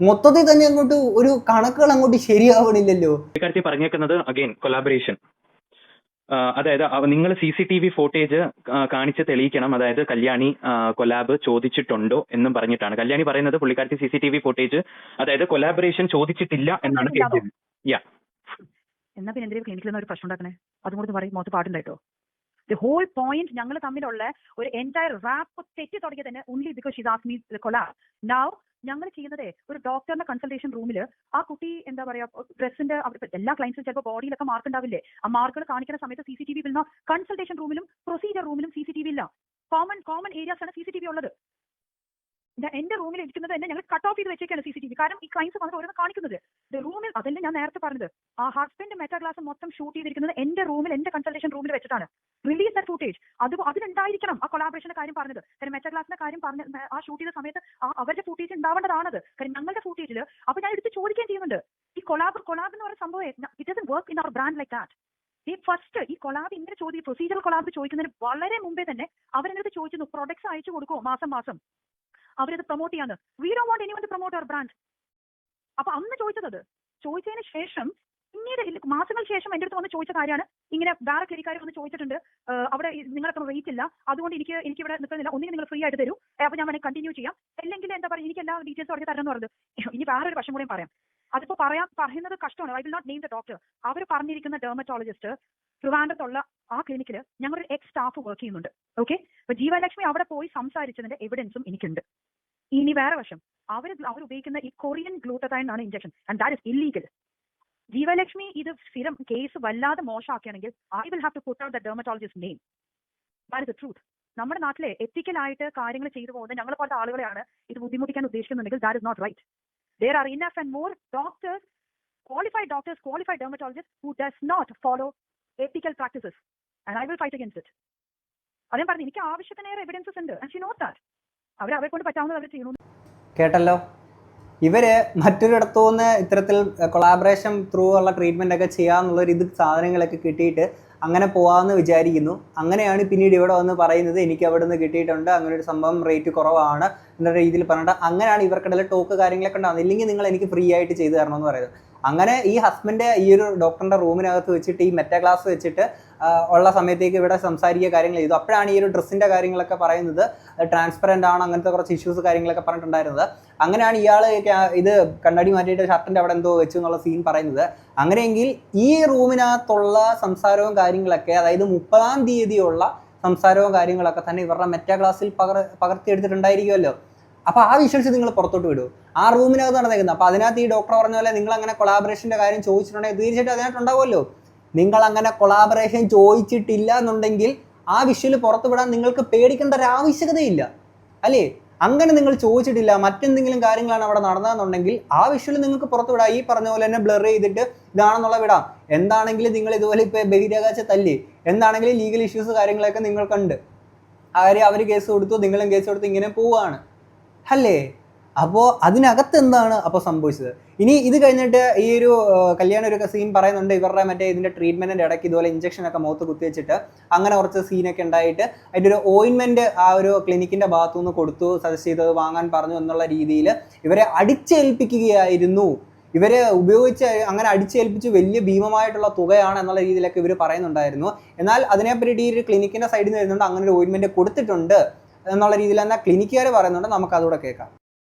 മൊത്തത്തിൽ തന്നെ അങ്ങോട്ട് ഒരു കണക്കുകൾ അങ്ങോട്ട് ശരിയാവണില്ലല്ലോ.
പുള്ളിക്കാരത്തി പറഞ്ഞേക്കുന്നത് അഗൈൻ കൊലാബറേഷൻ, അതായത് നിങ്ങൾ CCTV ഫോട്ടേജ് കാണിച്ച് തെളിയിക്കണം, അതായത് കല്യാണി കൊലാബ് ചോദിച്ചിട്ടുണ്ടോ എന്നും പറഞ്ഞിട്ടാണ് കല്യാണി പറയുന്നത്. പുള്ളിക്കാരത്തി CCTV ഫോട്ടേജ്, അതായത് കൊലാബറേഷൻ ചോദിച്ചിട്ടില്ല എന്നാണ് കേട്ടത്.
എന്നാ പിന്നെ എന്തെങ്കിലും ക്ലിനിക്കിൽ ഒരു പ്രശ്നം ഉണ്ടാക്കണേ? അതും കൂടി പറയും, മോത്ത് പാട്ടുണ്ടായിട്ടോ. ദി ഹോൾ പോയിന്റ് ഞങ്ങൾ തമ്മിലുള്ള ഒരു എൻറ്റയർ റാപ്പ് തെറ്റി തുടങ്ങിയത് തന്നെ only because she's asked me collab. Now ഞങ്ങൾ ചെയ്യുന്നത് ഒരു ഡോക്ടറിന്റെ കൺസൾട്ടേഷൻ റൂമിൽ ആ കുട്ടി എന്താ പറയാ ഡ്രസ്സിന്റെ എല്ലാ ക്ലയൻസും ചിലപ്പോൾ ബോഡിയിലൊക്കെ മാർക്ക് ഉണ്ടാവില്ലേ, ആ മാർക്കുകൾ കാണിക്കുന്ന സമയത്ത് CCTV ഇല്ല. കൺസൾട്ടേഷൻ റൂമിലും പ്രൊസീജിയർ റൂമിലും CCTV ഇല്ല. കോമൺ ഏരിയാസ് ആണ് CCTV ഉള്ളത്. എന്റെ റൂമിൽ ഇരിക്കുന്നത് തന്നെ ഞങ്ങൾ കട്ട് ഓഫ് ചെയ്ത് വെച്ചേക്കാണ് CCTV. കാരണം ഈ ക്ലയൻസ് വന്നിട്ട് ഓരോന്ന് കാണിക്കുന്നത് റൂമിൽ, അതല്ലേ ഞാൻ നേരത്തെ പറഞ്ഞത്, ആ ഹസ്ബൻഡ് മെറ്റാ ക്ലാസ് മൊത്തം ഷൂട്ട് ചെയ്തിരിക്കുന്നത് എന്റെ റൂമിൽ, എന്റെ കൺസൾട്ടേഷൻ റൂമിൽ വെച്ചിട്ടാണ്. Release that footage. അതിലുണ്ടായിരിക്കണം ആ കൊളാബറേഷന്റെ കാര്യം പറഞ്ഞത്. കാര്യം മെറ്റാ ക്ലാസിന്റെ കാര്യം പറഞ്ഞ ആ ഷൂട്ട് ചെയ്ത സമയത്ത് അവരുടെ ഫുട്ടേജ് ഉണ്ടാവേണ്ടതാണത്. കാര്യം ഞങ്ങളുടെ ഫുട്ടേജിൽ അപ്പൊ ഞാൻ എടുത്ത് ചോദിക്കുകയും ചെയ്യുന്നുണ്ട്, ഈ കൊളാബ് എന്ന് പറയുന്ന സംഭവം it doesn't work in our brand like that. ഈ ഫസ്റ്റ് ഈ കൊളാബ് ഇങ്ങനെ പ്രൊസീജിയർ കൊളാബ് ചോദിക്കുന്നതിന് വളരെ മുമ്പേ തന്നെ അവരെടുത്ത് ചോദിച്ചിരുന്നു പ്രൊഡക്ട്സ് അയച്ചു കൊടുക്കുമോ മാസം അവരത് പ്രൊമോട്ട് ചെയ്യാന്ന്. We don't want anyone to promote our brand. അപ്പൊ അന്ന് ചോദിച്ചതിന് ശേഷം പിന്നീട് മാസങ്ങൾക്ക് ശേഷം എന്റെ അടുത്ത് വന്ന് ചോദിച്ച കാര്യമാണ് ഇങ്ങനെ വേറെ ക്ലിനിക്കാർ വന്ന് ചോദിച്ചിട്ടുണ്ട്, അവിടെ നിങ്ങളൊക്കെ റേറ്റ് ഇല്ല, അതുകൊണ്ട് എനിക്ക് ഇവിടെ നിൽക്കുന്നില്ല, ഒന്നിനും നിങ്ങൾ ഫ്രീ ആയിട്ട് തരൂ, അപ്പൊ ഞാൻ വേണമെങ്കിൽ കണ്ടിന്യൂ ചെയ്യാം, അല്ലെങ്കിൽ എന്താ പറയുക എനിക്ക് എല്ലാ ഡീറ്റെയിൽസ് അവിടെ തരണം എന്ന് പറഞ്ഞത്. ഇനി വേറൊരു വശം കൂടെ പറയാം, അതിപ്പോ പറയുന്നത് കഷ്ടമാണ്. I will not name the doctor. അവർ പറഞ്ഞിരിക്കുന്ന ഡെർമറ്റോളജിസ്റ്റ് ട്രിവാൻഡ്രത്തുള്ള ആ ക്ലിനിക്കിൽ ഞങ്ങളൊരു എക്സ് സ്റ്റാഫ് വർക്ക് ചെയ്യുന്നുണ്ട്. ഓക്കെ, അപ്പൊ ജീവലക്ഷ്മി അവിടെ പോയി സംസാരിച്ചതിന്റെ എവിഡൻസും എനിക്കുണ്ട്. ഇനി വേറെ വശം, അവർ ഉപയോഗിക്കുന്ന ഈ കൊറിയൻ ഗ്ലൂട്ടതൈൻ ആണ് injection, and that is illegal. Jeevalakshmi ഇത് സ്ഥിരം കേസ് വല്ലാതെ മോശമാക്കുകയാണെങ്കിൽ I will have to put out the dermatologist name. That is the truth. നമ്മുടെ നാട്ടിലെ എത്തിക്കലായിട്ട് കാര്യങ്ങൾ ചെയ്തു പോകുന്നത് ഞങ്ങളെ പോലത്തെ ആളുകളെയാണ് ഇത് ബുദ്ധിമുട്ടിക്കാൻ ഉദ്ദേശിക്കുന്നുണ്ടെങ്കിൽ that is not right. There are enough and more doctors, qualified dermatologists who does not follow ethical practices, and I will fight against it. അതേ പറഞ്ഞു, എനിക്ക് ആവശ്യത്തിനേറെ എവിഡൻസസ് ഉണ്ട്, and she knows that. അവരെ കൊണ്ട് പറ്റാവുന്നത് അവർ ചെയ്യുന്നു.
കേട്ടല്ലോ, ഇവര് മറ്റൊരിടത്തുനിന്ന് ഇത്തരത്തിൽ കൊളാബറേഷൻ ത്രൂ ഉള്ള ട്രീറ്റ്മെന്റ് ഒക്കെ ചെയ്യാന്നുള്ളൊരു ഇത് സാധനങ്ങളൊക്കെ കിട്ടിയിട്ട് അങ്ങനെ പോവാമെന്ന് വിചാരിക്കുന്നു. അങ്ങനെയാണ് പിന്നീട് ഇവിടെ വന്ന് പറയുന്നത് എനിക്ക് അവിടെ നിന്ന് കിട്ടിയിട്ടുണ്ട്, അങ്ങനെ ഒരു സംഭവം റേറ്റ് കുറവാണ് എന്ന രീതിയിൽ പറഞ്ഞിട്ട് അങ്ങനെയാണ് ഇവർക്കിടയിൽ ടോക്ക് കാര്യങ്ങളൊക്കെ ഉണ്ടാകുന്നത്. ഇല്ലെങ്കിൽ നിങ്ങൾ എനിക്ക് ഫ്രീ ആയിട്ട് ചെയ്തു തരണമെന്ന് പറയുന്നത്. അങ്ങനെ ഈ ഹസ്ബൻഡ് ഈ ഒരു ഡോക്ടറിന്റെ റൂമിനകത്ത് വെച്ചിട്ട് ഈ മെറ്റാ ക്ലാസ് വെച്ചിട്ട് ഉള്ള സമയത്തേക്ക് ഇവിടെ സംസാരിക്കുക കാര്യങ്ങൾ ചെയ്തു. അപ്പോഴാണ് ഈ ഒരു ഡ്രസ്സിന്റെ കാര്യങ്ങളൊക്കെ പറയുന്നത് ട്രാൻസ്പെറന്റ് ആണ്, അങ്ങനത്തെ കുറച്ച് ഇഷ്യൂസ് കാര്യങ്ങളൊക്കെ പറഞ്ഞിട്ടുണ്ടായിരുന്നത്. അങ്ങനെയാണ് ഇയാൾ ഇത് കണ്ണാടി മാറ്റിയിട്ട് ഷർട്ടിന്റെ അവിടെ എന്തോ വെച്ചു എന്നുള്ള സീൻ പറയുന്നത്. അങ്ങനെയെങ്കിൽ ഈ റൂമിനകത്തുള്ള സംസാരവും കാര്യങ്ങളൊക്കെ, അതായത് 30-ാം തീയതിയുള്ള സംസാരവും കാര്യങ്ങളൊക്കെ തന്നെ ഇവരുടെ മെറ്റാ ക്ലാസ്സിൽ പകർത്തിയെടുത്തിട്ടുണ്ടായിരിക്കുമല്ലോ. അപ്പോൾ ആ വിഷ്വൽസ് നിങ്ങൾ പുറത്തോട്ട് വിടും. ആ റൂമിനകത്ത് നടന്നേക്കുന്നത്. അപ്പോൾ അതിനകത്ത് ഈ ഡോക്ടർ പറഞ്ഞ പോലെ നിങ്ങൾ അങ്ങനെ കൊളാബറേഷൻ്റെ കാര്യം ചോദിച്ചിട്ടുണ്ടെങ്കിൽ തീർച്ചയായിട്ടും അതിനകത്തുണ്ടാവുമല്ലോ. നിങ്ങൾ അങ്ങനെ കൊളാബറേഷൻ ചോദിച്ചിട്ടില്ല എന്നുണ്ടെങ്കിൽ ആ വിഷ്വൽ പുറത്തു വിടാൻ നിങ്ങൾക്ക് പേടിക്കേണ്ട ഒരു ആവശ്യകതയില്ല, അല്ലേ? അങ്ങനെ നിങ്ങൾ ചോദിച്ചിട്ടില്ല, മറ്റെന്തെങ്കിലും കാര്യങ്ങളാണ് അവിടെ നടന്നതെന്നുണ്ടെങ്കിൽ ആ വിഷ്വൽ നിങ്ങൾക്ക് പുറത്തു വിടാം. ഈ പറഞ്ഞ പോലെ തന്നെ ബ്ലർ ചെയ്തിട്ട് ഇതാണെന്നുള്ള വിടാം. എന്താണെങ്കിലും നിങ്ങൾ ഇതുപോലെ ഇപ്പോൾ ബഹിരാകാശ തല്ലി, എന്താണെങ്കിലും ലീഗൽ ഇഷ്യൂസ് കാര്യങ്ങളൊക്കെ നിങ്ങൾക്കുണ്ട്. അവർ കേസ് കൊടുത്തു, നിങ്ങളും കേസ് കൊടുത്തു, ഇങ്ങനെ പോവുകയാണ്, അല്ലേ? അപ്പോൾ അതിനകത്ത് എന്താണ് അപ്പോൾ സംഭവിച്ചത്? ഇനി ഇത് കഴിഞ്ഞിട്ട് ഈ ഒരു കല്യാണ ഒരു സീൻ പറയുന്നുണ്ട്, ഇവരുടെ മറ്റേ ഇതിൻ്റെ ട്രീറ്റ്മെൻറ്റിൻ്റെ ഇടയ്ക്ക് ഇതുപോലെ ഇഞ്ചക്ഷനൊക്കെ മുഖത്ത് കുത്തിവെച്ചിട്ട് അങ്ങനെ കുറച്ച് സീനൊക്കെ ഉണ്ടായിട്ട് അതിൻ്റെ ഒരു ഓയിൻമെൻറ്റ് ആ ഒരു ക്ലിനിക്കിൻ്റെ ഭാഗത്തു നിന്ന് കൊടുത്തു, സജസ്റ്റ് ചെയ്തത് വാങ്ങാൻ പറഞ്ഞു എന്നുള്ള രീതിയിൽ ഇവരെ അടിച്ചേൽപ്പിക്കുകയായിരുന്നു. ഇവരെ ഉപയോഗിച്ച് അങ്ങനെ അടിച്ചേൽപ്പിച്ച് വലിയ ഭീമമായിട്ടുള്ള തുകയാണ് എന്നുള്ള രീതിയിലൊക്കെ ഇവർ പറയുന്നുണ്ടായിരുന്നു. എന്നാൽ അതിനെപ്പറ്റി ഈ ഒരു ക്ലിനിക്കിൻ്റെ സൈഡിൽ നിന്ന് വരുന്നുണ്ട് അങ്ങനെ ഒരു ഓയിൻമെൻറ്റ് കൊടുത്തിട്ടുണ്ട് എന്നുള്ള രീതിയിൽ തന്നെ ക്ലിനിക്കുകാർ പറയുന്നുണ്ട്. നമുക്ക് അതുകൂടെ കേൾക്കാം.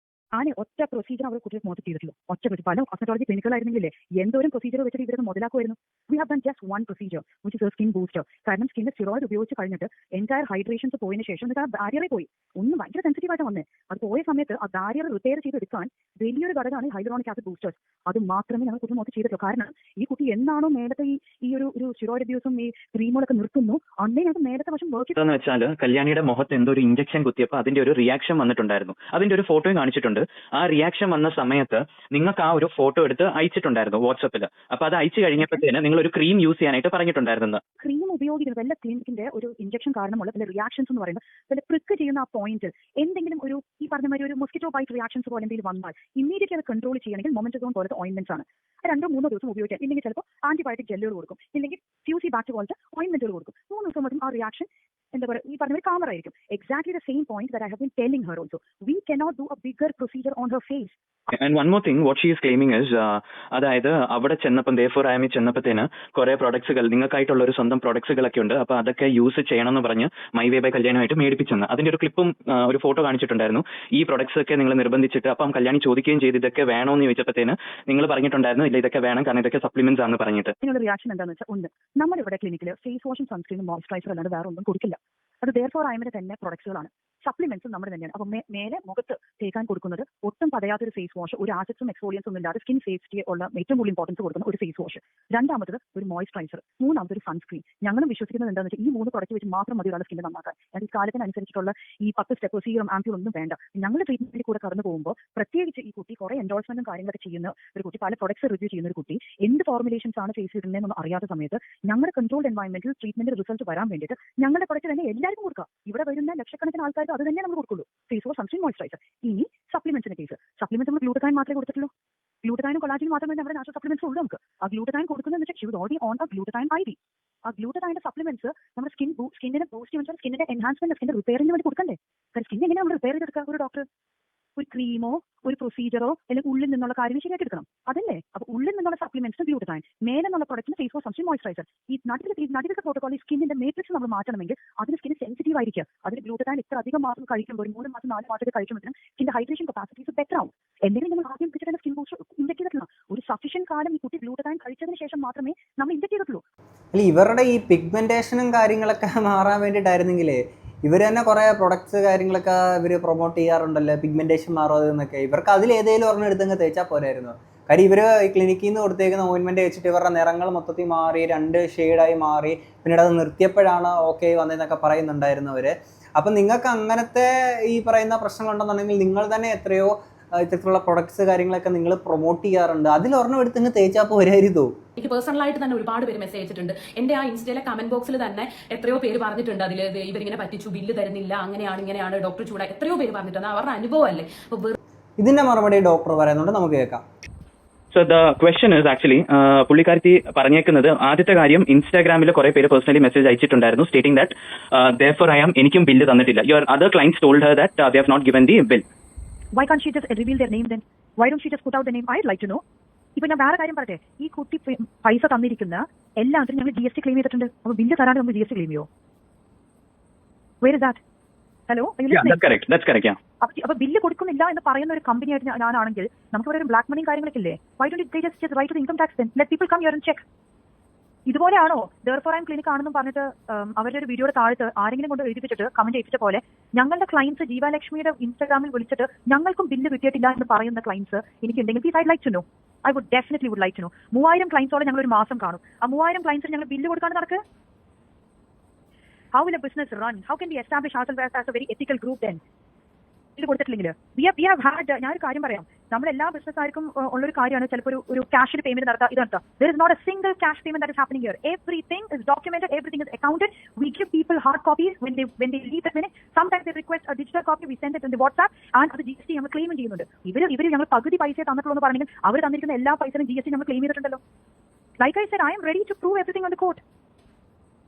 ആണ് ഒറ്റ പ്രൊസീജിയർ അവർ കുട്ടികൾ മോശം ചെയ്തിട്ടുള്ളൂ. ഒറ്റ പല കോസ്മെറ്റോളജി ക്ലിനിക്കുകളായിരുന്നെങ്കിലേ എന്തോരം പ്രൊസീജിയർ വെച്ചിട്ട് ഇവരത് മുതലാക്കുമായിരുന്നു. We have done just one procedure which is skin booster. കാരണം സ്കിന്നിൽ സ്റ്റിറോയിഡ് ഉപയോഗിച്ച് കഴിഞ്ഞിട്ട് എൻറ്റയർ ഹൈഡ്രേഷൻസ് പോയതിനു ശേഷം ആ ബാരിയറെ പോയി ഒന്ന് ഭയങ്കര സെൻസിറ്റീവ് ആയിട്ട് വന്നേ. അത് പോയ സമയത്ത് ആ ബാരിയർ റിപ്പയർ ചെയ്തെടുക്കാൻ വലിയൊരു ഘടകമാണ് ഹൈഡ്രോണിക് ആസിഡ് ബൂസ്റ്റേഴ്സ്. അത് മാത്രമേ ഞങ്ങൾ കുട്ടി മോശം ചെയ്തിട്ടുള്ളൂ. കാരണം ഈ കുട്ടി എന്നാണോ മേലത്തെ ഈ ഒരു സ്റ്റിറോയിഡ് അബ്യൂസും ഈ ക്രീമുകളൊക്കെ നിർത്തുന്നു അന്നേ അത് മേലത്തെ വശം വർക്ക്
എന്ന് വെച്ചാൽ കല്യാണിയുടെ മുഖത്ത് എന്തോ ഒരു ഇഞ്ചക്ഷൻ കുത്തിയപ്പോൾ അതിന്റെ ഒരു റിയാക്ഷൻ വന്നിട്ടുണ്ടായിരുന്നു. അതിന്റെ ഒരു ഫോട്ടോയും കാണിച്ചിട്ടുണ്ട്. ആ റിയാക്ഷൻ വന്ന സമയത്ത് നിങ്ങൾക്ക് ആ ഒരു ഫോട്ടോ എടുത്ത് അയച്ചിട്ടുണ്ടായിരുന്നു വാട്സപ്പിൽ. അപ്പൊ അത് അയച്ചു കഴിഞ്ഞപ്പോഴത്തേന് നിങ്ങൾ ഒരു ക്രീം യൂസ് ചെയ്യാനായിട്ട് പറഞ്ഞിട്ടുണ്ടായിരുന്നു.
ക്രീം ഉപയോഗിക്കുന്നത് വല്ല ക്ലിനിക്കിന്റെ ഒരു ഇഞ്ചക്ഷൻ കാരണമുള്ള ചില റിയാക്ഷൻസ് എന്ന് പറയുന്നത് ചില പ്രിക്ക് ചെയ്യുന്ന ആ പോയിന്റിൽ എന്തെങ്കിലും ഒരു ഈ പറഞ്ഞ മാതിരി ഒരു മൊസ്കിറ്റോ ബൈറ്റ് റിയാക്ഷൻസ് പോലെ എന്തെങ്കിലും വന്നാൽ ഇമ്മീഡിയറ്റ്ലി അത് കൺട്രോൾ ചെയ്യണമെങ്കിൽ മൊമെന്റസോൺ പോലത്തെ ഓയിൻമെന്റ്സ് ആണ്. 2-3 ദിവസം ഉപയോഗിക്കാം. ഇല്ലെങ്കിൽ ചിലപ്പോൾ ആന്റിബയോട്ടിക് ജെല്ലുകൾ കൊടുക്കും, ഇല്ലെങ്കിൽ ഫ്യൂസി ബാക്ട് പോലത്തെ ഓയിൻമെന്റുകൾ കൊടുക്കും. 3 ദിവസം മറ്റും ആ റിയാക്ഷൻ എന്താ പറയുക ഈ പറഞ്ഞ ഒരു കാമർ ആയിരിക്കും. Exactly the same point that I have been telling her also. We cannot do a bigger procedure on her face.
And one more thing what she is claiming is, അതായത് അവിടെ ചെന്നപ്പം ദേഫോർ ആയമി ചെന്നപ്പത്തേന് കുറെ പ്രൊഡക്ട്സുകൾ നിങ്ങൾക്കായിട്ടുള്ള ഒരു സ്വന്തം പ്രൊഡക്ട്സുകളൊക്കെ ഉണ്ട്, അപ്പൊ അതൊക്കെ യൂസ് ചെയ്യണമെന്ന് പറഞ്ഞ് മൈ വേ ബൈ കല്യാണമായിട്ട് മേടിപ്പിച്ചെന്ന് അതിന്റെ ഒരു ക്ലിപ്പും ഒരു ഫോട്ടോ കാണിച്ചിട്ടുണ്ടായിരുന്നു. ഈ പ്രൊഡക്ട്സ് ഒക്കെ നിങ്ങൾ നിർബന്ധിച്ചിട്ട് അപ്പം കല്യാണി ചോദിക്കുകയും ചെയ്ത് ഇതൊക്കെ വേണോന്ന് ചോദിച്ചപ്പോഴത്തേന് നിങ്ങൾ പറഞ്ഞിട്ടുണ്ടായിരുന്നു ഇല്ല ഇതൊക്കെ വേണം കാരണം ഇതൊക്കെ സപ്ലിമെന്റ്സ് ആണെന്ന് പറഞ്ഞിട്ട്.
ഇതിനുള്ള റിയാക്ഷൻ എന്താണെന്ന് വെച്ചാൽ ഒന്ന്, നമ്മളിവിടെ ക്ലിനിക്കിൽ ഫേസ് വാഷും സൺസ്ക്രീനും മോയ്സ്ചറൈസർ അല്ലാണ്ട് വേറെ ഒന്നും കൊടുക്കില്ല. അത് ദേർഫോർ ആയമിന്റെ തന്നെ പ്രൊഡക്ട്സുകളാണ്. സപ്ലിമെന്റ്സും നമ്മുടെ തന്നെയാണ്. അപ്പോൾ മേലെ മുഖത്ത് തേക്കാൻ കൊടുക്കുന്നത് ഒട്ടും പതയാത്തൊരു ഫേസ് വാഷ്, ഒരു ആസിഡ്സും എക്സ്ഫോളിയൻസും ഒന്നും ഇല്ലാതെ സ്കിൻ സേഫ്റ്റി ഉള്ള ഏറ്റവും കൂടുതൽ ഇമ്പോർട്ടൻസ് കൊടുക്കുന്ന ഒരു ഫേസ് വാഷ്. രണ്ടാമത്തത് ഒരു മോയ്സ്ചറൈസർ. മൂന്നാമത് ഒരു സൺസ്ക്രീൻ. ഞങ്ങളും വിശ്വസിക്കുന്നത് എന്താണെന്ന് വെച്ചാൽ ഈ 3 പ്രൊഡക്റ്റ് വെച്ച് മാത്രം മതി ഒരാളുടെ സ്കിൻ നന്നാക്കാൻ. അത് ഈ കാലത്തിനനുസരിച്ചിട്ടുള്ള ഈ 10 സ്റ്റെപ്പ് സീറം ആംപ്യൂൾ ഒന്നും വേണ്ട. ഞങ്ങൾ ട്രീറ്റ്മെന്റിൽ കൂടെ കടന്നു പോകുമ്പോൾ പ്രത്യേകിച്ച് ഈ കുട്ടി കുറെ എൻഡോഴ്സ്മെന്റും കാര്യങ്ങളൊക്കെ ചെയ്യുന്ന ഒരു കുട്ടി, പല പ്രൊഡക്ട്സ് റിവ്യൂ ചെയ്യുന്ന ഒരു കുട്ടി, എന്ത് ഫോർമുലേഷൻസ് ആണ് ഫേസ് ഇടുന്നതെന്നൊന്നും അറിയാത്ത സമയത്ത് ഞങ്ങളുടെ കൺട്രോൾഡ് എൻവയൺമെന്റിൽ ട്രീറ്റ്മെന്റ് റിസൾട്ട് വരാൻ വേണ്ടിയിട്ട് ഞങ്ങളുടെ പ്രൊഡക്റ്റ് തന്നെ എല്ലാവർക്കും കൊടുക്കുക. ഇവിടെ വരുന്ന ലക്ഷക്കണക്കിന് ആൾക്കാർക്ക് അത് തന്നെ നമ്മൾ കൊടുക്കുള്ളൂ. Face wash, sunscreen, moisturiser. ഇനി സപ്ലിമെന്റ്സിന്റെ കേസ്. സപ്ലിമെന്റ്സ് നമ്മൾ ഗ്ലൂട്ടതൈൻ മാത്രമേ കൊടുത്തിട്ടുള്ളൂ. ഗ്ലൂട്ടതൈനും കൊളാജിനും മാത്രമേ നമ്മുടെ നാച്ചുറൽ സപ്ലിമെന്റ്സ് ഉള്ളൂ. നമുക്ക് ആ ഗ്ലൂട്ടതൈൻ കൊടുക്കുന്നതെന്ന് വെച്ചാൽ she was already on a glutathione IV. ആ ഗ്ലൂട്ടതൈന്റെ സപ്ലിമെന്റ്സ് നമ്മുടെ സ്കിന്നിനെ ബൂസ്റ്റ് ചെയ്യാൻ, സ്കിന്നിന്റെ എൻഹാൻസ്മെന്റ്, സ്കിന്നിന്റെ റിപ്പയറിന് വേണ്ടി കൊടുക്കണ്ടേ? കാരണം സ്കിൻ എങ്ങനെയാണ് നമ്മൾ റിപ്പയർ ചെയ്തെടുക്കുക? ഒരു ഡോക്ടർ ഒരു ക്രീമോ ഒരു പ്രൊസീജിയറോ അല്ലെങ്കിൽ ഉള്ളിൽ നിന്നുള്ള കാര്യങ്ങൾ ശരിയായിട്ട് എടുക്കണം, അതല്ലേ? അപ്പൊ ഉള്ളിൽ നിന്നുള്ള സപ്ലിമെന്റ്സ് ഗ്ലൂട്ടതൈൻ, മേലെ നിന്നുള്ള പ്രൊഡക്റ്റിന് ഫേസ് വാഷ്, സൺസ്ക്രീൻ, മോയ്സ്ചറൈസർ. ഈ നടുവിലത്തെ പ്രോട്ടോകോൾ ഈ സ്കിന്നിന്റെ മേട്രിക്സ് നമ്മൾ മാറ്റണമെങ്കിൽ അതിന് സ്കിൻ സെൻസിറ്റീവ് ആയിരിക്കും. അതിന് ഗ്ലൂട്ടതൈൻ ഇത്ര അധികം മാസം കഴിക്കുമ്പോൾ, 3 മാസം 4 മാസമൊക്കെ കഴിക്കുമ്പോഴത്തേനും സ്കിന്റെ ഹൈഡ്രേഷൻ കപ്പാസിറ്റീസ് ബെറ്റർ ആവും. എന്തെങ്കിലും നമ്മൾ ആദ്യം വെച്ചിട്ട് സ്കിൻ ബൂസ്റ്റ് ഇൻജെക്ട് ചെയ്തിട്ടില്ല. ഒരു സഫീഷ്യന്റ് കാലം ഈ കുട്ടി ഗ്ലൂട്ടതൈൻ കഴിച്ചതിന് ശേഷം മാത്രമേ നമ്മൾ ഇൻജെക്ട് ചെയ്തിട്ടുള്ളൂ.
അല്ല, ഇവരുടെ ഈ പിഗ്മെന്റേഷനും കാര്യങ്ങളൊക്കെ മാറാൻ വേണ്ടിയിട്ടായിരുന്നെങ്കിലേ ഇവർ തന്നെ കുറേ പ്രൊഡക്ട്സ് കാര്യങ്ങളൊക്കെ ഇവർ പ്രൊമോട്ട് ചെയ്യാറുണ്ടല്ലോ, പിഗ്മെന്റേഷൻ മാറും എന്നൊക്കെ. ഇവർക്ക് അതിൽ ഏതെങ്കിലും ഒരെണ്ണം എടുത്തങ്ങ് തേച്ചാൽ പോരായിരുന്നു. കാര്യം ഇവർ ഈ ക്ലിനിക്കിൽ നിന്ന് കൊടുത്തേക്കുന്ന ഓയിൻമെന്റ് വെച്ചിട്ട് ഇവരുടെ നിറങ്ങൾ മൊത്തത്തിൽ മാറി, 2 ഷെയ്ഡായി മാറി. പിന്നീട് അത് നിർത്തിയപ്പോഴാണ് ഓക്കെ വന്നതെന്നൊക്കെ പറയുന്നുണ്ടായിരുന്നവർ. അപ്പം നിങ്ങൾക്ക് അങ്ങനത്തെ ഈ പറയുന്ന പ്രശ്നങ്ങളുണ്ടെന്നുണ്ടെങ്കിൽ നിങ്ങൾ തന്നെ എത്രയോ ഇത്തരത്തിലുള്ള പ്രൊഡക്ട്സ് കാര്യങ്ങളൊക്കെ നിങ്ങൾ പ്രൊമോട്ട് ചെയ്യാറുണ്ട്. അതിലൊരെണ്ണം എടുത്തങ്ങ് തേച്ചാൽ പോരായിരുന്നോ?
എനിക്ക് പേഴ്സണലായിട്ട് തന്നെ ഒരുപാട് പേര് മെസ്സേജ് അയച്ചിട്ടുണ്ട്. എൻ്റെ ആ ഇൻസ്റ്റയിലെ കമന്റ് ബോക്സിൽ തന്നെ എത്രയോ പേര് പറഞ്ഞിട്ടുണ്ട് അതിൽ ഇവരിങ്ങനെ പറ്റിച്ചു, ബില്ല് തരുന്നില്ല, അങ്ങനെയാണ് ഇങ്ങനെയാണ്, ഡോക്ടർ ചൂടാ, എത്രയോ പേര് പറഞ്ഞിട്ടുണ്ട്. അവരുടെ അനുഭവം അല്ലേ.
ഇതിന്റെ മറുപടി ഡോക്ടർ പറയുന്നുണ്ട്, നമുക്ക് കേൾക്കാം.
So the question is actually പുള്ളിക്കാരത്തി പറഞ്ഞേക്കുന്നത് ആദ്യത്തെ കാര്യം ഇൻസ്റ്റാഗ്രാമിൽ കുറെ പേര് പേഴ്സണലി മെസ്സേജ് അയച്ചിട്ടുണ്ടായിരുന്നു stating that therefore I am എനിക്കും ബില്ല് തന്നിട്ടില്ല. Your other clients told her that they have not given the bill.
Why can't she just reveal their name then? Why don't she just put out the name? I'd like to know. ഇപ്പൊ ഞാൻ വേറെ കാര്യം പറയട്ടെ, ഈ കുട്ടി പൈസ തന്നിരിക്കുന്ന എല്ലാത്തിനും ഞങ്ങൾ GST ക്ലെയിം ചെയ്തിട്ടുണ്ട്. അപ്പൊ ബില്ല് തരാണ്ട് നമുക്ക് GST ക്ലെയിം ചെയ്യോ? Where is that? Hello?
That's correct, yeah.
അപ്പൊ ബില്ല് കൊടുക്കുന്നില്ല എന്ന് പറയുന്ന ഒരു കമ്പനി ആയിട്ട് ഞാനാണെങ്കിൽ നമുക്ക് ഇവിടെ ഒരു ബ്ലാക്ക് മണിയും കാര്യങ്ങളൊക്കെ ഇല്ലേ? Why don't they just write to the income tax then? Let people come here and check. ഇതുപോലെയാണോ ദേർഫോർ ആയം ക്ലിനിക് ആണെന്നും പറഞ്ഞിട്ട് അവരുടെ ഒരു വീഡിയോയുടെ താഴത്ത് ആരെങ്കിലും കൊണ്ട് എഴുതിപ്പിച്ചിട്ട് കമന്റ് ചെയ്യിപ്പിച്ച പോലെ ഞങ്ങളുടെ ക്ലയൻസ് ജീവലക്ഷ്മിയുടെ ഇൻസ്റ്റാഗ്രാമിൽ വിളിച്ചിട്ട് ഞങ്ങൾക്കും ബില്ല് കിട്ടിയിട്ടില്ല എന്ന് പറയുന്ന ക്ലയൻസ് എനിക്കുണ്ടെങ്കിൽ please I like to know. I would definitely would like to know. 3000 ക്ലയൻസോടെ ഞങ്ങൾ ഒരു മാസം കാണും. ആ 3000 ക്ലയൻസിന് ഞങ്ങൾ ബില്ല് കൊടുക്കാണ്ട് നടക്കുക? How will a business run? How can we establish ourselves as a very ethical group then? ഇത് കൊടുത്തിട്ടില്ലെങ്കിൽ we have had ഞാനൊരു കാര്യം പറയാം, നമ്മൾ എല്ലാ ബിസിനസ്സുകാർക്കും ഉള്ളൊരു കാര്യമാണ് ചിലപ്പോൾ ഒരു ക്യാഷിന് പേയ്മെന്റ് നടത്താം. ഇതെന്താ, there is not a single cash payment that is happening here. Everything is documented, everything is accounted. We give people hard copies when they leave the clinic. Sometimes they request a digital copy, we send it in the WhatsApp and അത് GST നമ്മൾ claim ചെയ്യുന്നുണ്ട്. ഇവർ ഞങ്ങൾ പകുതി പൈസ തന്നിട്ടുള്ളൂ എന്ന് പറഞ്ഞെങ്കിൽ അവർ തന്നിരിക്കുന്ന എല്ലാ പൈസയും GST നമ്മൾ ക്ലെയിം ചെയ്തിട്ടുണ്ടല്ലോ. Like I said, I am ready to prove everything on the court.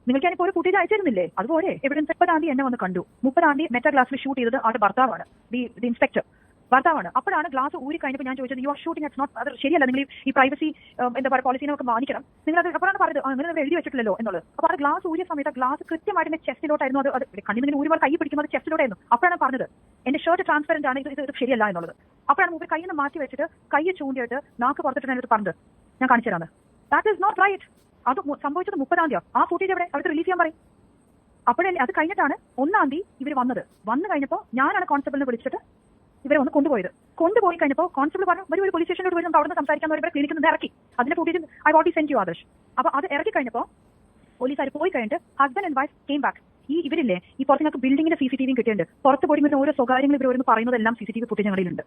നിങ്ങൾക്ക് ഞാനിപ്പോൾ ഒരു ഫുട്ടേജ് അയച്ചിരുന്നില്ലേ? അതുപോലെ എവിഡൻസ് 30-ാം തീയതി എന്നെ വന്ന് കണ്ടു. 30-ാം തീയതി മെറ്റാ ഗ്ലാസിൽ ഷൂട്ട് ചെയ്തത് ആളുടെ ഭർത്താവാണ്, ദി ഇൻസ്പെക്ടർ ഭർത്താവാണ്. അപ്പോഴാണ് ഗ്ലാസ് ഊരി കഴിഞ്ഞപ്പോൾ ഞാൻ ചോദിച്ചത്, you are shooting at not, അത് ശരിയല്ല, നിങ്ങൾ ഈ പ്രൈവസി എന്താ പറയുക പോളിസിനെ ഒക്കെ മാനിക്കണം, നിങ്ങൾ അത് അപ്പോഴാണ് പറഞ്ഞത് അങ്ങനെ നിങ്ങൾ എഴുതി വെച്ചിട്ടില്ലല്ലോ എന്നുള്ളത്. അപ്പോൾ ആ ഗ്ലാസ് ഊരിയ സമയത്ത് ഗ്ലാസ് കൃത്യമായിട്ട് എന്റെ ചെസ്റ്റിലോട്ടായിരുന്നു. അത് കണ്ണിന് ഊരിമാർ കൈ പിടിക്കുന്നത് ചെസ്റ്റിലോട്ടായിരുന്നു. അപ്പോഴാണ് പറഞ്ഞത് എന്റെ ഷർട്ട് ട്രാൻസ്പെറന്റ് ആണ്, ഇത് ശരിയല്ല എന്നുള്ളത്. അപ്പോഴാണ് മുമ്പ് കൈയിൽ നിന്ന് മാറ്റി വെച്ചിട്ട് കൈ ചൂണ്ടിയിട്ട് നാക്ക് പുറത്തിട്ട് എന്നോട് പറഞ്ഞത്, ഞാൻ കാണിച്ചു തരാന്ന്. That is not right. അത് സംഭവിച്ചത് 30-ാം തീയതി. ആ ഫുട്ടേജ് എവിടെ? അവർക്ക് റിലീസ് ചെയ്യാൻ പറയും. അപ്പോഴല്ലേ അത് കഴിഞ്ഞിട്ടാണ് 1-ാം തീയതി ഇവർ വന്നത്. വന്നു കഴിഞ്ഞപ്പോൾ ഞാനാണ് കോൺസ്റ്റബിളിനെ വിളിച്ചിട്ട് ഇവരെ ഒന്ന് കൊണ്ടുപോയി കഴിഞ്ഞപ്പോൾ കോൺസ്റ്റബിൾ പറഞ്ഞു, ഒരു പോലീസ് സ്റ്റേഷനിലോട്ട് വരും, അവിടെ നിന്ന് സംസാരിക്കാൻ ഇവരെ ക്ലിനിക്കിൽ നിന്ന് ഇറക്കി. അതിന്റെ footage I already send you Adarsh. അപ്പോൾ അത് ഇറക്കി കഴിഞ്ഞപ്പോൾ പോലീസുകാർ പോയി കഴിഞ്ഞിട്ട് husband and wife came back. ഇവരില്ലേ ഈ പുറത്ത് നിങ്ങൾക്ക് ബിൽഡിങ്ങിന്റെ CCTV കിട്ടിയിട്ടുണ്ട്. പുറത്ത് പോയി ഓരോ സ്വകാര്യങ്ങൾ ഇവർ ഓരോന്ന് പറയുന്നതെല്ലാം CCTV ഫുട്ടേജ് ഞങ്ങളിലുണ്ട്.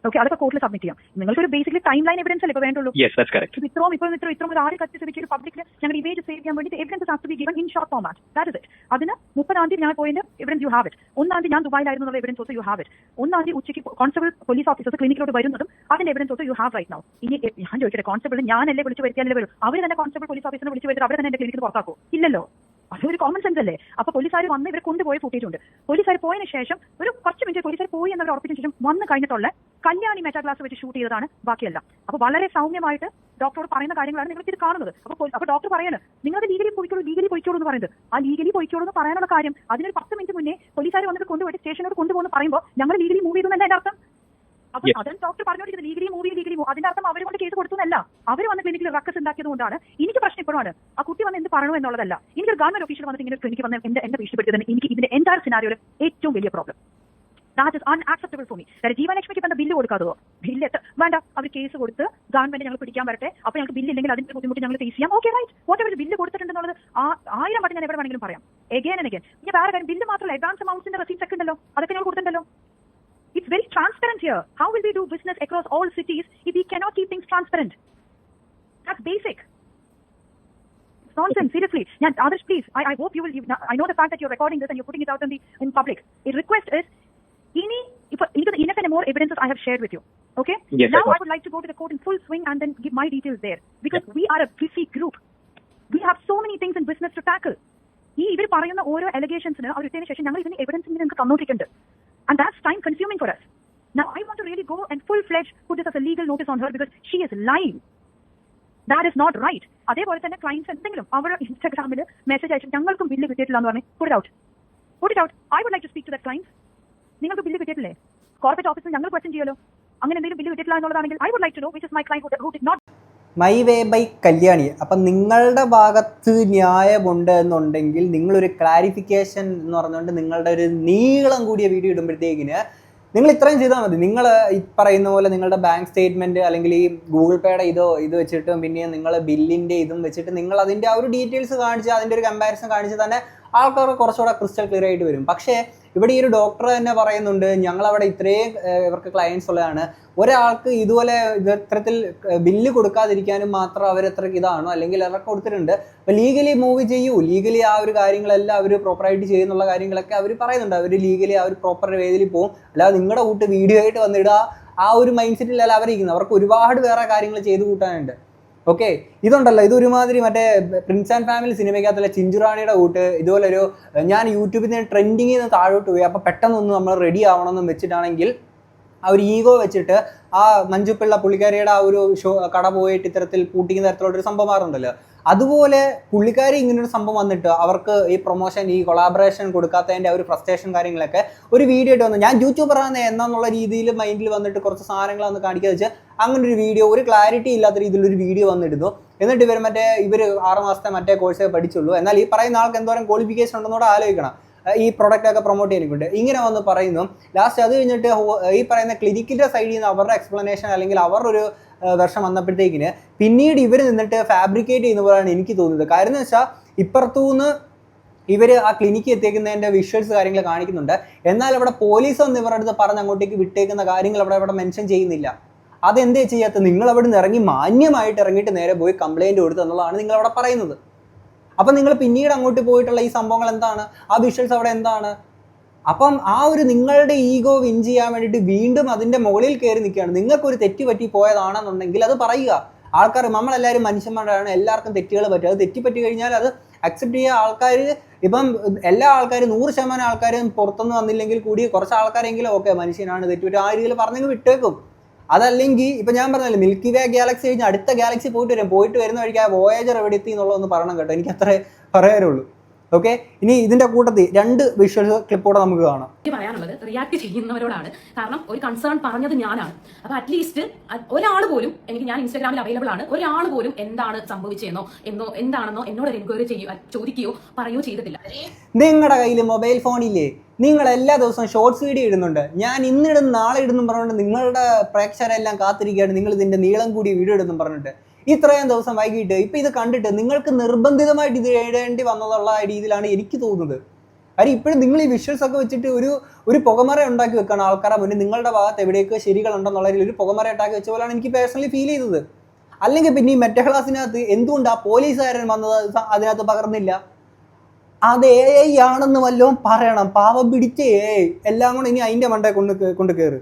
ഓക്കെ, അതൊക്കെ കോർട്ടിൽ സബ്മിറ്റ് ചെയ്യാം. നിങ്ങൾക്ക് ഒരു ബേസിക്കലി ടൈം ലൈൻ എവിഡൻസ് അല്ലേ ഇപ്പൊ വേണ്ടുള്ളൂ.
Yes, that's correct.
ഇത്രയും ഒരു ആര് കത്തിച്ച് ഒരു പബ്ലിക്കിൽ ഞങ്ങൾ ഇമേജ് സേവ് ചെയ്യാൻ വേണ്ടി evidence has to be given in short format. That is it. അതിന് 30-ാം തീയതി ഞാൻ പോയതിന്റെ എവിഡൻസ് യു ഹാവ് ഇറ്റ്. 1-ാം തീയതി ഞാൻ ദുബായിലായിരുന്നു എന്നുള്ള evidence also you have it. 1-ാം തീയതി ഉച്ചയ്ക്ക് കോൺസ്റ്റബിൾ പോലീസ് ഓഫീസേഴ്സ് ക്ലിനിക്കിലോട്ട് വരുന്നതും അതിന്റെ evidence also you have right now. ഇനി ഞാൻ ചോദിക്കട്ടെ, കോൺസ്റ്റബിൾ ഞാനല്ലേ വിളിച്ചു വരുത്തിയാലേ വരും? അവർ തന്നെ കോൺസ്റ്റബിൾ പോലീസ് ഓഫീസറിനെ വിളിച്ചു വരുത്തി അവർ തന്നെ എന്റെ ക്ലിനിക്കിൽ പുറത്താക്കോ? ഇല്ലല്ലോ. അതൊരു കോമൺ സെൻസ് അല്ലേ? അപ്പൊ പോലീസുകാർ വന്ന് ഇവരെ കൊണ്ടുപോയ ഫുട്ടേജ് ഉണ്ട്. പോലീസുകാർ പോയതിനു ശേഷം ഒരു കുറച്ച് മിനിറ്റ് പോലീസുകാർ പോയി എന്നവർ ഉറപ്പിച്ച ശേഷം വന്ന് കഴിഞ്ഞിട്ടുള്ള കല്യാണി മെറ്റാ ക്ലാസ് വെച്ച് ഷൂട്ട് ചെയ്തതാണ് ബാക്കിയല്ല. അപ്പൊ വളരെ സൗമ്യമായിട്ട് ഡോക്ടറോട് പറയുന്ന കാര്യങ്ങളാണ് നിങ്ങൾ ഇത് കാണുന്നത്. അപ്പൊ ഡോക്ടർ പറയാണ് നിങ്ങൾ ലീഗലി പൊയ്ക്കോളൂ എന്ന് പറയുന്നത്. ആ ലീഗലി പൊയ്ക്കോളൂ എന്ന് പറയാനുള്ള കാര്യം അതിനൊരു 10 മിനിറ്റ് മുന്നേ പോലീസുകാർ വന്നിട്ട് കൊണ്ടുപോയിട്ട് സ്റ്റേഷനോട് കൊണ്ടുപോകുന്ന പറയുമ്പോൾ ഞങ്ങൾ ലീഗലി മൂവ് ചെയ്തു എന്നല്ല എന്റെ അർത്ഥം. അപ്പൊ അതും ഡോക്ടർ പറഞ്ഞോണ്ടിരിക്കുന്നത് ലീഗലി മൂവ് അതിന്റെ അർത്ഥം അവർ കൊണ്ട് കേസ് കൊടുക്കുന്നല്ല. അവർ വന്ന് ക്ലിനിക്കിൽ റക്കസ് ഉണ്ടാക്കിയത് കൊണ്ടാണ്. എനിക്ക് പ്രശ്നം ഇപ്പോഴാണ് ആ കുട്ടി വന്ന് എന്ത് പറയണോ എന്നുള്ളതല്ല. എനിക്കൊരു ഗവൺമെന്റ് ഓഫീഷ്യൽ വന്നിട്ട് ഇങ്ങനെ ക്ലിനിക്ക് വന്ന് എന്നെ ഭീഷണിപ്പെടുത്തിയത് എനിക്ക് ഇതിന്റെ എൻറ്റയർ സിനാരിയോയിൽ ഏറ്റവും വലിയ problem. That is unacceptable for me. ജീവലക്ഷ്മിക്ക് ഇപ്പം ബില്ല് കൊടുക്കാതോ? ബില്ല് വേണ്ട, അവർ കേസ് കൊടുത്ത് ഗവൺമെന്റ് ഞങ്ങൾ പിടിക്കാൻ വരട്ടെ. അപ്പൊ ഞങ്ങൾക്ക് ബില്ല് ഇല്ലെങ്കിൽ അതിന്റെ ബുദ്ധിമുട്ട് ഞങ്ങൾ ഫേസ് ചെയ്യാം. Okay right, whatever bill കൊടുത്തിട്ടുണ്ടെന്നുള്ളത് 1000 വട്ടം ഞാൻ എവിടെ വേണമെങ്കിലും പറയാം. Again and again. ഇനി വേറെ കാര്യം, ബില്ല് മാത്രമല്ല അഡ്വാൻസ് അമൗണ്ട്സിന്റെ റെസീപ്റ്റ്സ് ഒക്കെ ഉണ്ടല്ലോ, അതൊക്കെ ഞങ്ങൾ കൊടുത്തിട്ടുണ്ടല്ലോ. It's very transparent here. How will we do business across all cities if we cannot keep things transparent? That's basic. It's nonsense, seriously. Others, please, I hope you will. I know the fact that you're recording this and you're putting it out in public. A request is, enough and more evidences I have shared with you. Okay?
Yes,
now I would like to go to the court in full swing and then give my details there. Because we are a busy group. We have so many things in business to tackle. ഇവർ പറയുന്ന ഓരോ അലിഗേഷൻസിന് അവർ ഇട്ടതിന് ശേഷം ഞങ്ങൾ ഇതിന് evidence നിങ്ങൾക്ക് തന്നോട്ടിട്ടുണ്ട്. And that's time consuming for us. Now I want to really go and full-fledged put this as a legal notice on her because she is lying. That is not right. അതേപോലെ തന്നെ clients എന്തെങ്കിലും അവർ ഇൻസ്റ്റാഗ്രാമിൽ message അയച്ചു ഞങ്ങൾക്കും bill കിട്ടിയിട്ടില്ല എന്ന് പറഞ്ഞ് put it out. I would like to speak to that client. നിങ്ങൾക്ക് ബില്ല് കിട്ടിയിട്ടില്ലേ? കോർപ്പറേറ്റ് ഓഫീസിൽ ഞങ്ങൾ ക്വസ്റ്റ്യൻ ചെയ്യലോ. അങ്ങനെ എന്തെങ്കിലും ബില്ല് കിട്ടിയിട്ടില്ല എന്നുള്ളതാണെങ്കിൽ I would like to know which is my client who did not.
My way by Kalyani. അപ്പം നിങ്ങളുടെ ഭാഗത്ത് ന്യായമുണ്ട് എന്നുണ്ടെങ്കിൽ നിങ്ങളൊരു ക്ലാരിഫിക്കേഷൻ എന്ന് പറഞ്ഞുകൊണ്ട് നിങ്ങളുടെ ഒരു നീളം കൂടിയ വീഡിയോ ഇടുമ്പോഴത്തേക്കിന് നിങ്ങൾ ഇത്രയും ചെയ്താൽ മതി. നിങ്ങൾ ഈ പറയുന്ന പോലെ നിങ്ങളുടെ ബാങ്ക് സ്റ്റേറ്റ്മെൻറ്റ് അല്ലെങ്കിൽ ഈ ഗൂഗിൾ പേയുടെ ഇത് വെച്ചിട്ടും പിന്നെ നിങ്ങൾ ബില്ലിൻ്റെ ഇതും വെച്ചിട്ട് നിങ്ങൾ അതിൻ്റെ ആ ഒരു ഡീറ്റെയിൽസ് കാണിച്ച് അതിൻ്റെ ഒരു കമ്പാരിസൺ കാണിച്ച് തന്നെ ആൾക്കാർക്ക് കുറച്ചുകൂടെ ക്രിസ്റ്റൽ ക്ലിയർ ആയിട്ട് വരും. പക്ഷേ ഇവിടെ ഈ ഒരു ഡോക്ടർ തന്നെ പറയുന്നുണ്ട് ഞങ്ങളവിടെ ഇത്രയും ഇവർക്ക് ക്ലയൻസ് ഉള്ളതാണ്, ഒരാൾക്ക് ഇതുപോലെ ഇത്തരത്തിൽ ബില്ല് കൊടുക്കാതിരിക്കാനും മാത്രം അവരെത്രയ്ക്ക് ഇതാണോ അല്ലെങ്കിൽ അവർക്ക് കൊടുത്തിട്ടുണ്ട്. അപ്പോൾ ലീഗലി മൂവ് ചെയ്യൂ, ലീഗലി ആ ഒരു കാര്യങ്ങളെല്ലാം അവർ പ്രോപ്പറായിട്ട് ചെയ്യുന്നുള്ള കാര്യങ്ങളൊക്കെ അവർ പറയുന്നുണ്ട്. അവർ ലീഗലി ആ ഒരു പ്രോപ്പർ വേദിയിൽ പോകും. അല്ലാതെ നിങ്ങളുടെ കൂട്ട് വീഡിയോ ആയിട്ട് വന്നിടുക ആ ഒരു മൈൻഡ് സെറ്റിലല്ല അവരിക്കുന്നത്. അവർക്ക് ഒരുപാട് വേറെ കാര്യങ്ങൾ ചെയ്തു കൂട്ടാനുണ്ട്. ഓക്കെ, ഇതുണ്ടല്ലോ, ഇതൊരുമാതിരി മറ്റേ പ്രിൻസ് ആൻഡ് ഫാമിലി സിനിമയ്ക്കകത്തുള്ള ചിഞ്ചുറാണിയുടെ കൂട്ട് ഇതുപോലെ ഒരു ഞാൻ യൂട്യൂബിൽ നിന്ന് ട്രെൻഡിങ്ങിൽ നിന്ന് താഴോട്ട് പോയി അപ്പോൾ പെട്ടെന്നൊന്നും നമ്മൾ റെഡി ആവണമെന്നും വെച്ചിട്ടാണെങ്കിൽ ആ ഒരു ഈഗോ വെച്ചിട്ട് ആ മഞ്ജുപ്പിള്ള പുള്ളിക്കാരിയുടെ ആ ഒരു കട പോയിട്ട് ഇത്തരത്തിൽ പൂട്ടിക്കുന്ന തരത്തിലുള്ളൊരു സംഭവം മാറുന്നുണ്ടല്ലോ. അതുപോലെ പുള്ളിക്കാരി ഇങ്ങനൊരു സംഭവം വന്നിട്ട് അവർക്ക് ഈ പ്രൊമോഷൻ ഈ കൊളാബറേഷൻ കൊടുക്കാത്തതിൻ്റെ ആ ഒരു ഫ്രസ്ട്രേഷൻ കാര്യങ്ങളൊക്കെ ഒരു വീഡിയോ ആയിട്ട് വന്നു. ഞാൻ യൂട്യൂബറാണ് എന്നുള്ള രീതിയിൽ മൈൻഡിൽ വന്നിട്ട് കുറച്ച് സാധനങ്ങൾ വന്ന് കാണിക്കുക വെച്ചാൽ അങ്ങനെ ഒരു വീഡിയോ ഒരു ക്ലാരിറ്റി ഇല്ലാത്ത രീതിയിലൊരു വീഡിയോ വന്നിടുന്നു. എന്നിട്ട് ഇവർ 6 മാസത്തെ മറ്റേ കോഴ്സേ പഠിച്ചുള്ളൂ, എന്നാൽ ഈ പറയുന്ന ആൾക്ക് എന്തോരം ക്വാളിഫിക്കേഷൻ ഉണ്ടെന്നോടെ ആലോചിക്കണം ഈ പ്രൊഡക്റ്റൊക്കെ പ്രൊമോട്ട് ചെയ്യാനിക്കൊണ്ട് ഇങ്ങനെ വന്ന് പറയുന്നു. ലാസ്റ്റ് അത് കഴിഞ്ഞിട്ട് ഈ പറയുന്ന ക്ലിനിക്കിൻ്റെ സൈഡിൽ നിന്ന് അവരുടെ എക്സ്പ്ലനേഷൻ അല്ലെങ്കിൽ അവരുടെ ഒരു വർഷം വന്നപ്പോഴത്തേക്കിന് പിന്നീട് ഇവർ നിന്നിട്ട് ഫാബ്രിക്കേറ്റ് ചെയ്യുന്ന പോലെയാണ് എനിക്ക് തോന്നുന്നത്. കാര്യം എന്ന് വെച്ചാൽ ഇപ്പുറത്തുനിന്ന് ഇവർ ആ ക്ലിനിക്ക് എത്തിക്കുന്നതിൻ്റെ വിഷ്വൽസ് കാര്യങ്ങൾ കാണിക്കുന്നുണ്ട്, എന്നാൽ അവിടെ പോലീസ് ഒന്ന് ഇവരുടെ അടുത്ത് പറഞ്ഞ് അങ്ങോട്ടേക്ക് വിട്ടേക്കുന്ന കാര്യങ്ങൾ അവിടെ മെൻഷൻ ചെയ്യുന്നില്ല. അതെന്തേ ചെയ്യാത്ത? നിങ്ങൾ അവിടെ നിന്ന് ഇറങ്ങി മാന്യമായിട്ട് ഇറങ്ങിയിട്ട് നേരെ പോയി കംപ്ലയിൻറ്റ് കൊടുത്തു എന്നുള്ളതാണ് നിങ്ങളവിടെ പറയുന്നത്. അപ്പം നിങ്ങൾ പിന്നീട് അങ്ങോട്ട് പോയിട്ടുള്ള ഈ സംഭവങ്ങൾ എന്താണ്? ആ വിഷ്വൽസ് അവിടെ എന്താണ്? അപ്പം ആ ഒരു നിങ്ങളുടെ ഈഗോ വിൻ ചെയ്യാൻ വേണ്ടിയിട്ട് വീണ്ടും അതിൻ്റെ മുകളിൽ കയറി നിൽക്കുകയാണ്. നിങ്ങൾക്കൊരു തെറ്റ് പറ്റി പോയതാണെന്നുണ്ടെങ്കിൽ അത് പറയുക. ആൾക്കാർ നമ്മളെല്ലാവരും മനുഷ്യന്മാരാണ്, എല്ലാവർക്കും തെറ്റുകൾ പറ്റും. അത് തെറ്റിപ്പറ്റി കഴിഞ്ഞാൽ അത് അക്സെപ്റ്റ് ചെയ്യുക. ആൾക്കാർ ഇപ്പം എല്ലാ ആൾക്കാരും 100% ആൾക്കാരും പുറത്തുനിന്ന് വന്നില്ലെങ്കിൽ കൂടി കുറച്ച് ആൾക്കാരെങ്കിലും ഓക്കെ മനുഷ്യനാണ് തെറ്റുപറ്റും ആ രീതിയിൽ പറഞ്ഞെങ്കിൽ വിട്ടേക്കും. അതല്ലെങ്കിൽ ഇപ്പം ഞാൻ പറഞ്ഞല്ലോ മിൽക്കി വേ ഗാലക്സി കഴിഞ്ഞ് അടുത്ത ഗാലക്സി പോയിട്ട് വരുന്ന വഴിക്ക് ആ വോയേജർ എവിടെ എത്തി എന്നുള്ളതൊന്ന് പറയണം കേട്ടോ. എനിക്ക് അത്രേ പറയാനുള്ളൂ. ഓക്കെ, ഇനി ഇതിന്റെ കൂട്ടത്തിൽ 2 വിഷ്വൽ ക്ലിപ്പോടെ നമുക്ക് കാണാം.
എനിക്ക് പറയാനുള്ളത് റിയാക്ട് ചെയ്യുന്നവരോടാണ്. കാരണം ഒരു കൺസേൺ പറഞ്ഞത് ഞാനാണ്. അപ്പൊ അറ്റ്ലീസ്റ്റ് ഒരാൾ പോലും ഞാൻ ഇൻസ്റ്റാഗ്രാമിൽ അവൈലബിൾ ആണ്, ഒരാൾ പോലും എന്താണ് സംഭവിച്ചതെന്നോ എന്താണെന്നോ എന്നോട് എൻക്വയറി ചോദിക്കുകയോ പറയുകയോ ചെയ്തിട്ടില്ല.
നിങ്ങളുടെ കയ്യിൽ മൊബൈൽ ഫോണില്ലേ? നിങ്ങൾ എല്ലാ ദിവസവും ഷോർട്സ് വീഡിയോ ഇടുന്നുണ്ട്. ഞാൻ ഇന്നിടും നാളെ ഇടുന്നു പറഞ്ഞുകൊണ്ട് നിങ്ങളുടെ പ്രേക്ഷകരെല്ലാം കാത്തിരിക്കുകയാണ് നിങ്ങൾ ഇതിന്റെ നീളം കൂടി വീഡിയോ ഇടുന്നു പറഞ്ഞിട്ട്. ഇത്രയും ദിവസം വൈകിട്ട് ഇപ്പം ഇത് കണ്ടിട്ട് നിങ്ങൾക്ക് നിർബന്ധിതമായിട്ട് ഇത് എഴുതേണ്ടി വന്നതുള്ള രീതിയിലാണ് എനിക്ക് തോന്നുന്നത്. കാര്യം ഇപ്പോഴും നിങ്ങൾ ഈ വിഷ്വൽസ് ഒക്കെ വെച്ചിട്ട് ഒരു പുകമറ ഉണ്ടാക്കി വെക്കുകയാണ് ആൾക്കാരുടെ മുന്നിൽ. നിങ്ങളുടെ ഭാഗത്ത് എവിടെയൊക്കെ ശരികളുണ്ടെന്നുള്ള രീതിയിൽ ഒരു പുകമറ ഉണ്ടാക്കി വെച്ച പോലെയാണ് എനിക്ക് പേഴ്സണലി ഫീൽ ചെയ്തത്. അല്ലെങ്കിൽ പിന്നെ ഈ മെറ്റ ക്ലാസ്സിനകത്ത് എന്തുകൊണ്ട് ആ പോലീസുകാരൻ വന്നത് അതിനകത്ത് പകർന്നില്ല? അത് AI ആണെന്ന് വല്ലതും പറയണം. പാവം പിടിച്ച AI എല്ലാം കൂടെ ഇനി അതിന്റെ മണ്ടേ കൊണ്ട് കയറി.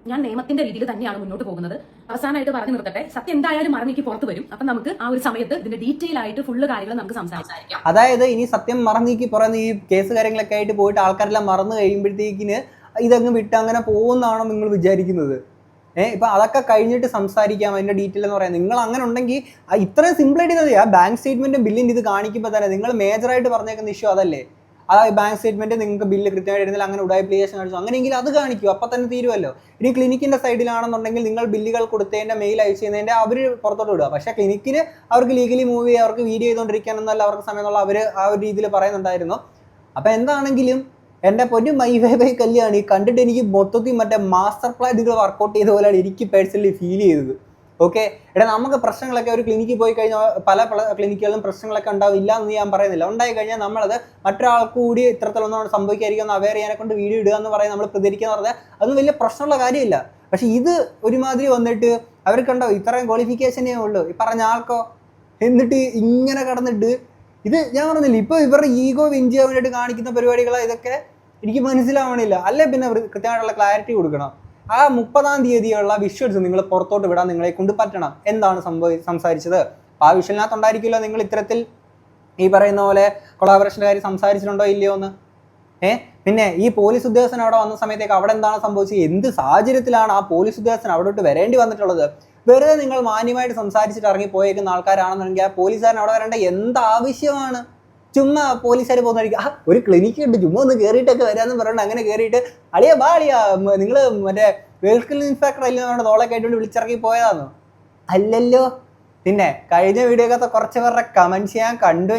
ഞാൻ നിയമത്തിന്റെ രീതിയിൽ തന്നെയാണ് മുന്നോട്ട് പോകുന്നത്. അവസാനമായിട്ട് പറഞ്ഞു നിർത്തട്ടെ, സത്യം എന്തായാലും മറന്നേക്ക് പുറത്ത് വരും. അപ്പൊ നമുക്ക് ആ ഒരു സമയത്ത് ഇതിന്റെ ഡീറ്റെയിൽ ആയിട്ട് ഫുള്ള് കാര്യങ്ങൾ നമുക്ക് സംസാരിക്കാം.
അതായത് ഇനി സത്യം മറന്നേക്ക് പറയുന്ന ഈ കേസ് കാര്യങ്ങളൊക്കെ ആയിട്ട് പോയിട്ട് ആൾക്കാരെല്ലാം മറന്നു കഴിയുമ്പോഴത്തേക്കിന് ഇതങ്ങ് വിട്ട് അങ്ങനെ പോകുന്നതാണോ നിങ്ങൾ വിചാരിക്കുന്നത്? ഇപ്പൊ അതൊക്കെ കഴിഞ്ഞിട്ട് സംസാരിക്കാം അതിന്റെ ഡീറ്റെയിൽ എന്ന് പറയാം. നിങ്ങൾ അങ്ങനെ ഉണ്ടെങ്കിൽ ഇത്രയും സിമ്പിളായിട്ട് മതി. ആ ബാങ്ക് സ്റ്റേറ്റ്മെന്റും ബില്ലിന്റെ ഇത് കാണിക്കുമ്പോൾ തന്നെ നിങ്ങൾ മേജറായിട്ട് പറഞ്ഞേക്കുന്ന ഇഷ്യൂ അതല്ലേ? അതായത് ബാങ്ക് സ്റ്റേറ്റ്മെന്റ് നിങ്ങൾക്ക് ബില്ല് കൃത്യമായിട്ട് ഇരുന്നില്ല, അങ്ങനെ ഉടായ്പ്ലിക്കേഷൻ കാണിച്ചു, അങ്ങനെയെങ്കിൽ അത് കാണിക്കും, അപ്പം തന്നെ തീരുമല്ലോ. ഇനി ക്ലിനിക്കിന്റെ സൈഡിലാണെന്നുണ്ടെങ്കിൽ നിങ്ങൾ ബില്ലുകൾ കൊടുത്തതിന്റെ മെയിൽ അയച്ചു ചെയ്യുന്നതിന്റെ അവർ പുറത്തോട്ട് വിടുക. പക്ഷേ ക്ലിനിക്കിന് അവർക്ക് ലീഗലി മൂവ് ചെയ്യുക, അവർക്ക് വീഡിയോ ചെയ്തുകൊണ്ടിരിക്കാനൊന്നല്ല അവർക്ക് സമയമുള്ള അവർ ആ ഒരു രീതിയിൽ പറയുന്നുണ്ടായിരുന്നു. അപ്പം എന്താണെങ്കിലും എൻ്റെ പൊന്നു മൈ ബൈ കല്യാണി കണ്ടിട്ട് എനിക്ക് മൊത്തത്തിൽ മറ്റേ മാസ്റ്റർ പ്ലാൻ നിങ്ങൾ വർക്കൗട്ട് ചെയ്ത പോലെയാണ് എനിക്ക് പേഴ്സണലി ഫീൽ ചെയ്തത്. ഓക്കെ, എടാ നമുക്ക് പ്രശ്നങ്ങളൊക്കെ ഒരു ക്ലിനിക്കിൽ പോയി കഴിഞ്ഞാൽ പല ക്ലിനിക്കുകളിലും പ്രശ്നങ്ങളൊക്കെ ഉണ്ടാവില്ല എന്ന് ഞാൻ പറയുന്നില്ല. ഉണ്ടായി കഴിഞ്ഞാൽ നമ്മളത് മറ്റൊരാൾക്ക് കൂടി ഇത്തരത്തിലൊന്നും സംഭവിക്കാതിരിക്കും എന്ന് അവെയർ ചെയ്യാനെ കൊണ്ട് വീഡിയോ ഇടുക എന്ന് പറയാൻ നമ്മൾ പ്രതികരിക്കുക എന്ന് പറഞ്ഞാൽ അതൊന്നും വലിയ പ്രശ്നമുള്ള കാര്യമില്ല. പക്ഷെ ഇത് ഒരുമാതിരി വന്നിട്ട് അവർക്കുണ്ടോ ഇത്രയും ക്വാളിഫിക്കേഷനേ ഉള്ളൂ ഈ പറഞ്ഞ ആൾക്കോ, എന്നിട്ട് ഇങ്ങനെ കടന്നിട്ട് ഇത് ഞാൻ പറഞ്ഞില്ല. ഇപ്പോൾ ഇവരുടെ ഈഗോ വിൻ ചെയ്യാൻ വേണ്ടിയിട്ട് കാണിക്കുന്ന പരിപാടികളാണ് ഇതൊക്കെ. എനിക്ക് മനസ്സിലാവണില്ല. അല്ലേ പിന്നെ കൃത്യമായിട്ടുള്ള ക്ലാരിറ്റി കൊടുക്കണം. ആ 30-ാം തീയതിയുള്ള വിഷ്വൽസ് നിങ്ങൾ പുറത്തോട്ട് വിടാൻ നിങ്ങളെ കൊണ്ട് പറ്റണം. എന്താണ് സംസാരിച്ചത് ആ വിഷ്വലിനകത്ത് ഉണ്ടായിരിക്കുമല്ലോ. നിങ്ങൾ ഇത്തരത്തിൽ ഈ പറയുന്ന പോലെ കൊളാബറേഷൻ്റെ കാര്യം സംസാരിച്ചിട്ടുണ്ടോ ഇല്ലയോ എന്ന്. പിന്നെ ഈ പോലീസ് ഉദ്യോഗസ്ഥൻ അവിടെ വന്ന സമയത്തേക്ക് അവിടെ എന്താണ് സംഭവിച്ചത്, എന്ത് സാഹചര്യത്തിലാണ് ആ പോലീസ് ഉദ്യോഗസ്ഥൻ അവിടോട്ട് വരേണ്ടി വന്നിട്ടുള്ളത്? വെറുതെ നിങ്ങൾ മാന്യമായിട്ട് സംസാരിച്ചിട്ട് ഇറങ്ങി പോയേക്കുന്ന ആൾക്കാരാണെന്നുണ്ടെങ്കിൽ ആ പോലീസുകാരൻ അവിടെ വരേണ്ട എന്താവശ്യമാണ്? ചുമ്മാ പോലീസുകാർ പോകുന്നതായിരിക്കും ഒരു ക്ലിനിക്ക് ഉണ്ട് ചുമ്മാ ഒന്ന് കയറിയിട്ടൊക്കെ വരാമെന്ന് പറഞ്ഞിട്ട് അങ്ങനെ കയറിയിട്ട് അളിയാ ബാ അളിയാ നിങ്ങൾ മറ്റേ വെഹിക്കിൾ ഇൻസ്പെക്ടർ അല്ലെന്ന് തോളൊക്കെ ആയിട്ട് വിളിച്ചിറങ്ങി പോയതാണോ? അല്ലല്ലോ. പിന്നെ കഴിഞ്ഞ വീഡിയോക്കകത്ത് കുറച്ച് പേരുടെ കമൻറ്റ്സ് ഞാൻ കണ്ടു.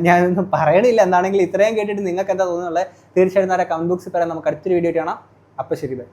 ഞാനൊന്നും പറയണില്ല. എന്താണെങ്കിലും ഇത്രയും കേട്ടിട്ട് നിങ്ങൾക്ക് എന്താ തോന്നുന്നുള്ളത് തീർച്ചയായിട്ടും കമന്റ് ബോക്സിൽ പറയാം. നമുക്ക് അടുത്തൊരു വീഡിയോ കാണാം. അപ്പോൾ ശരി, ബൈ.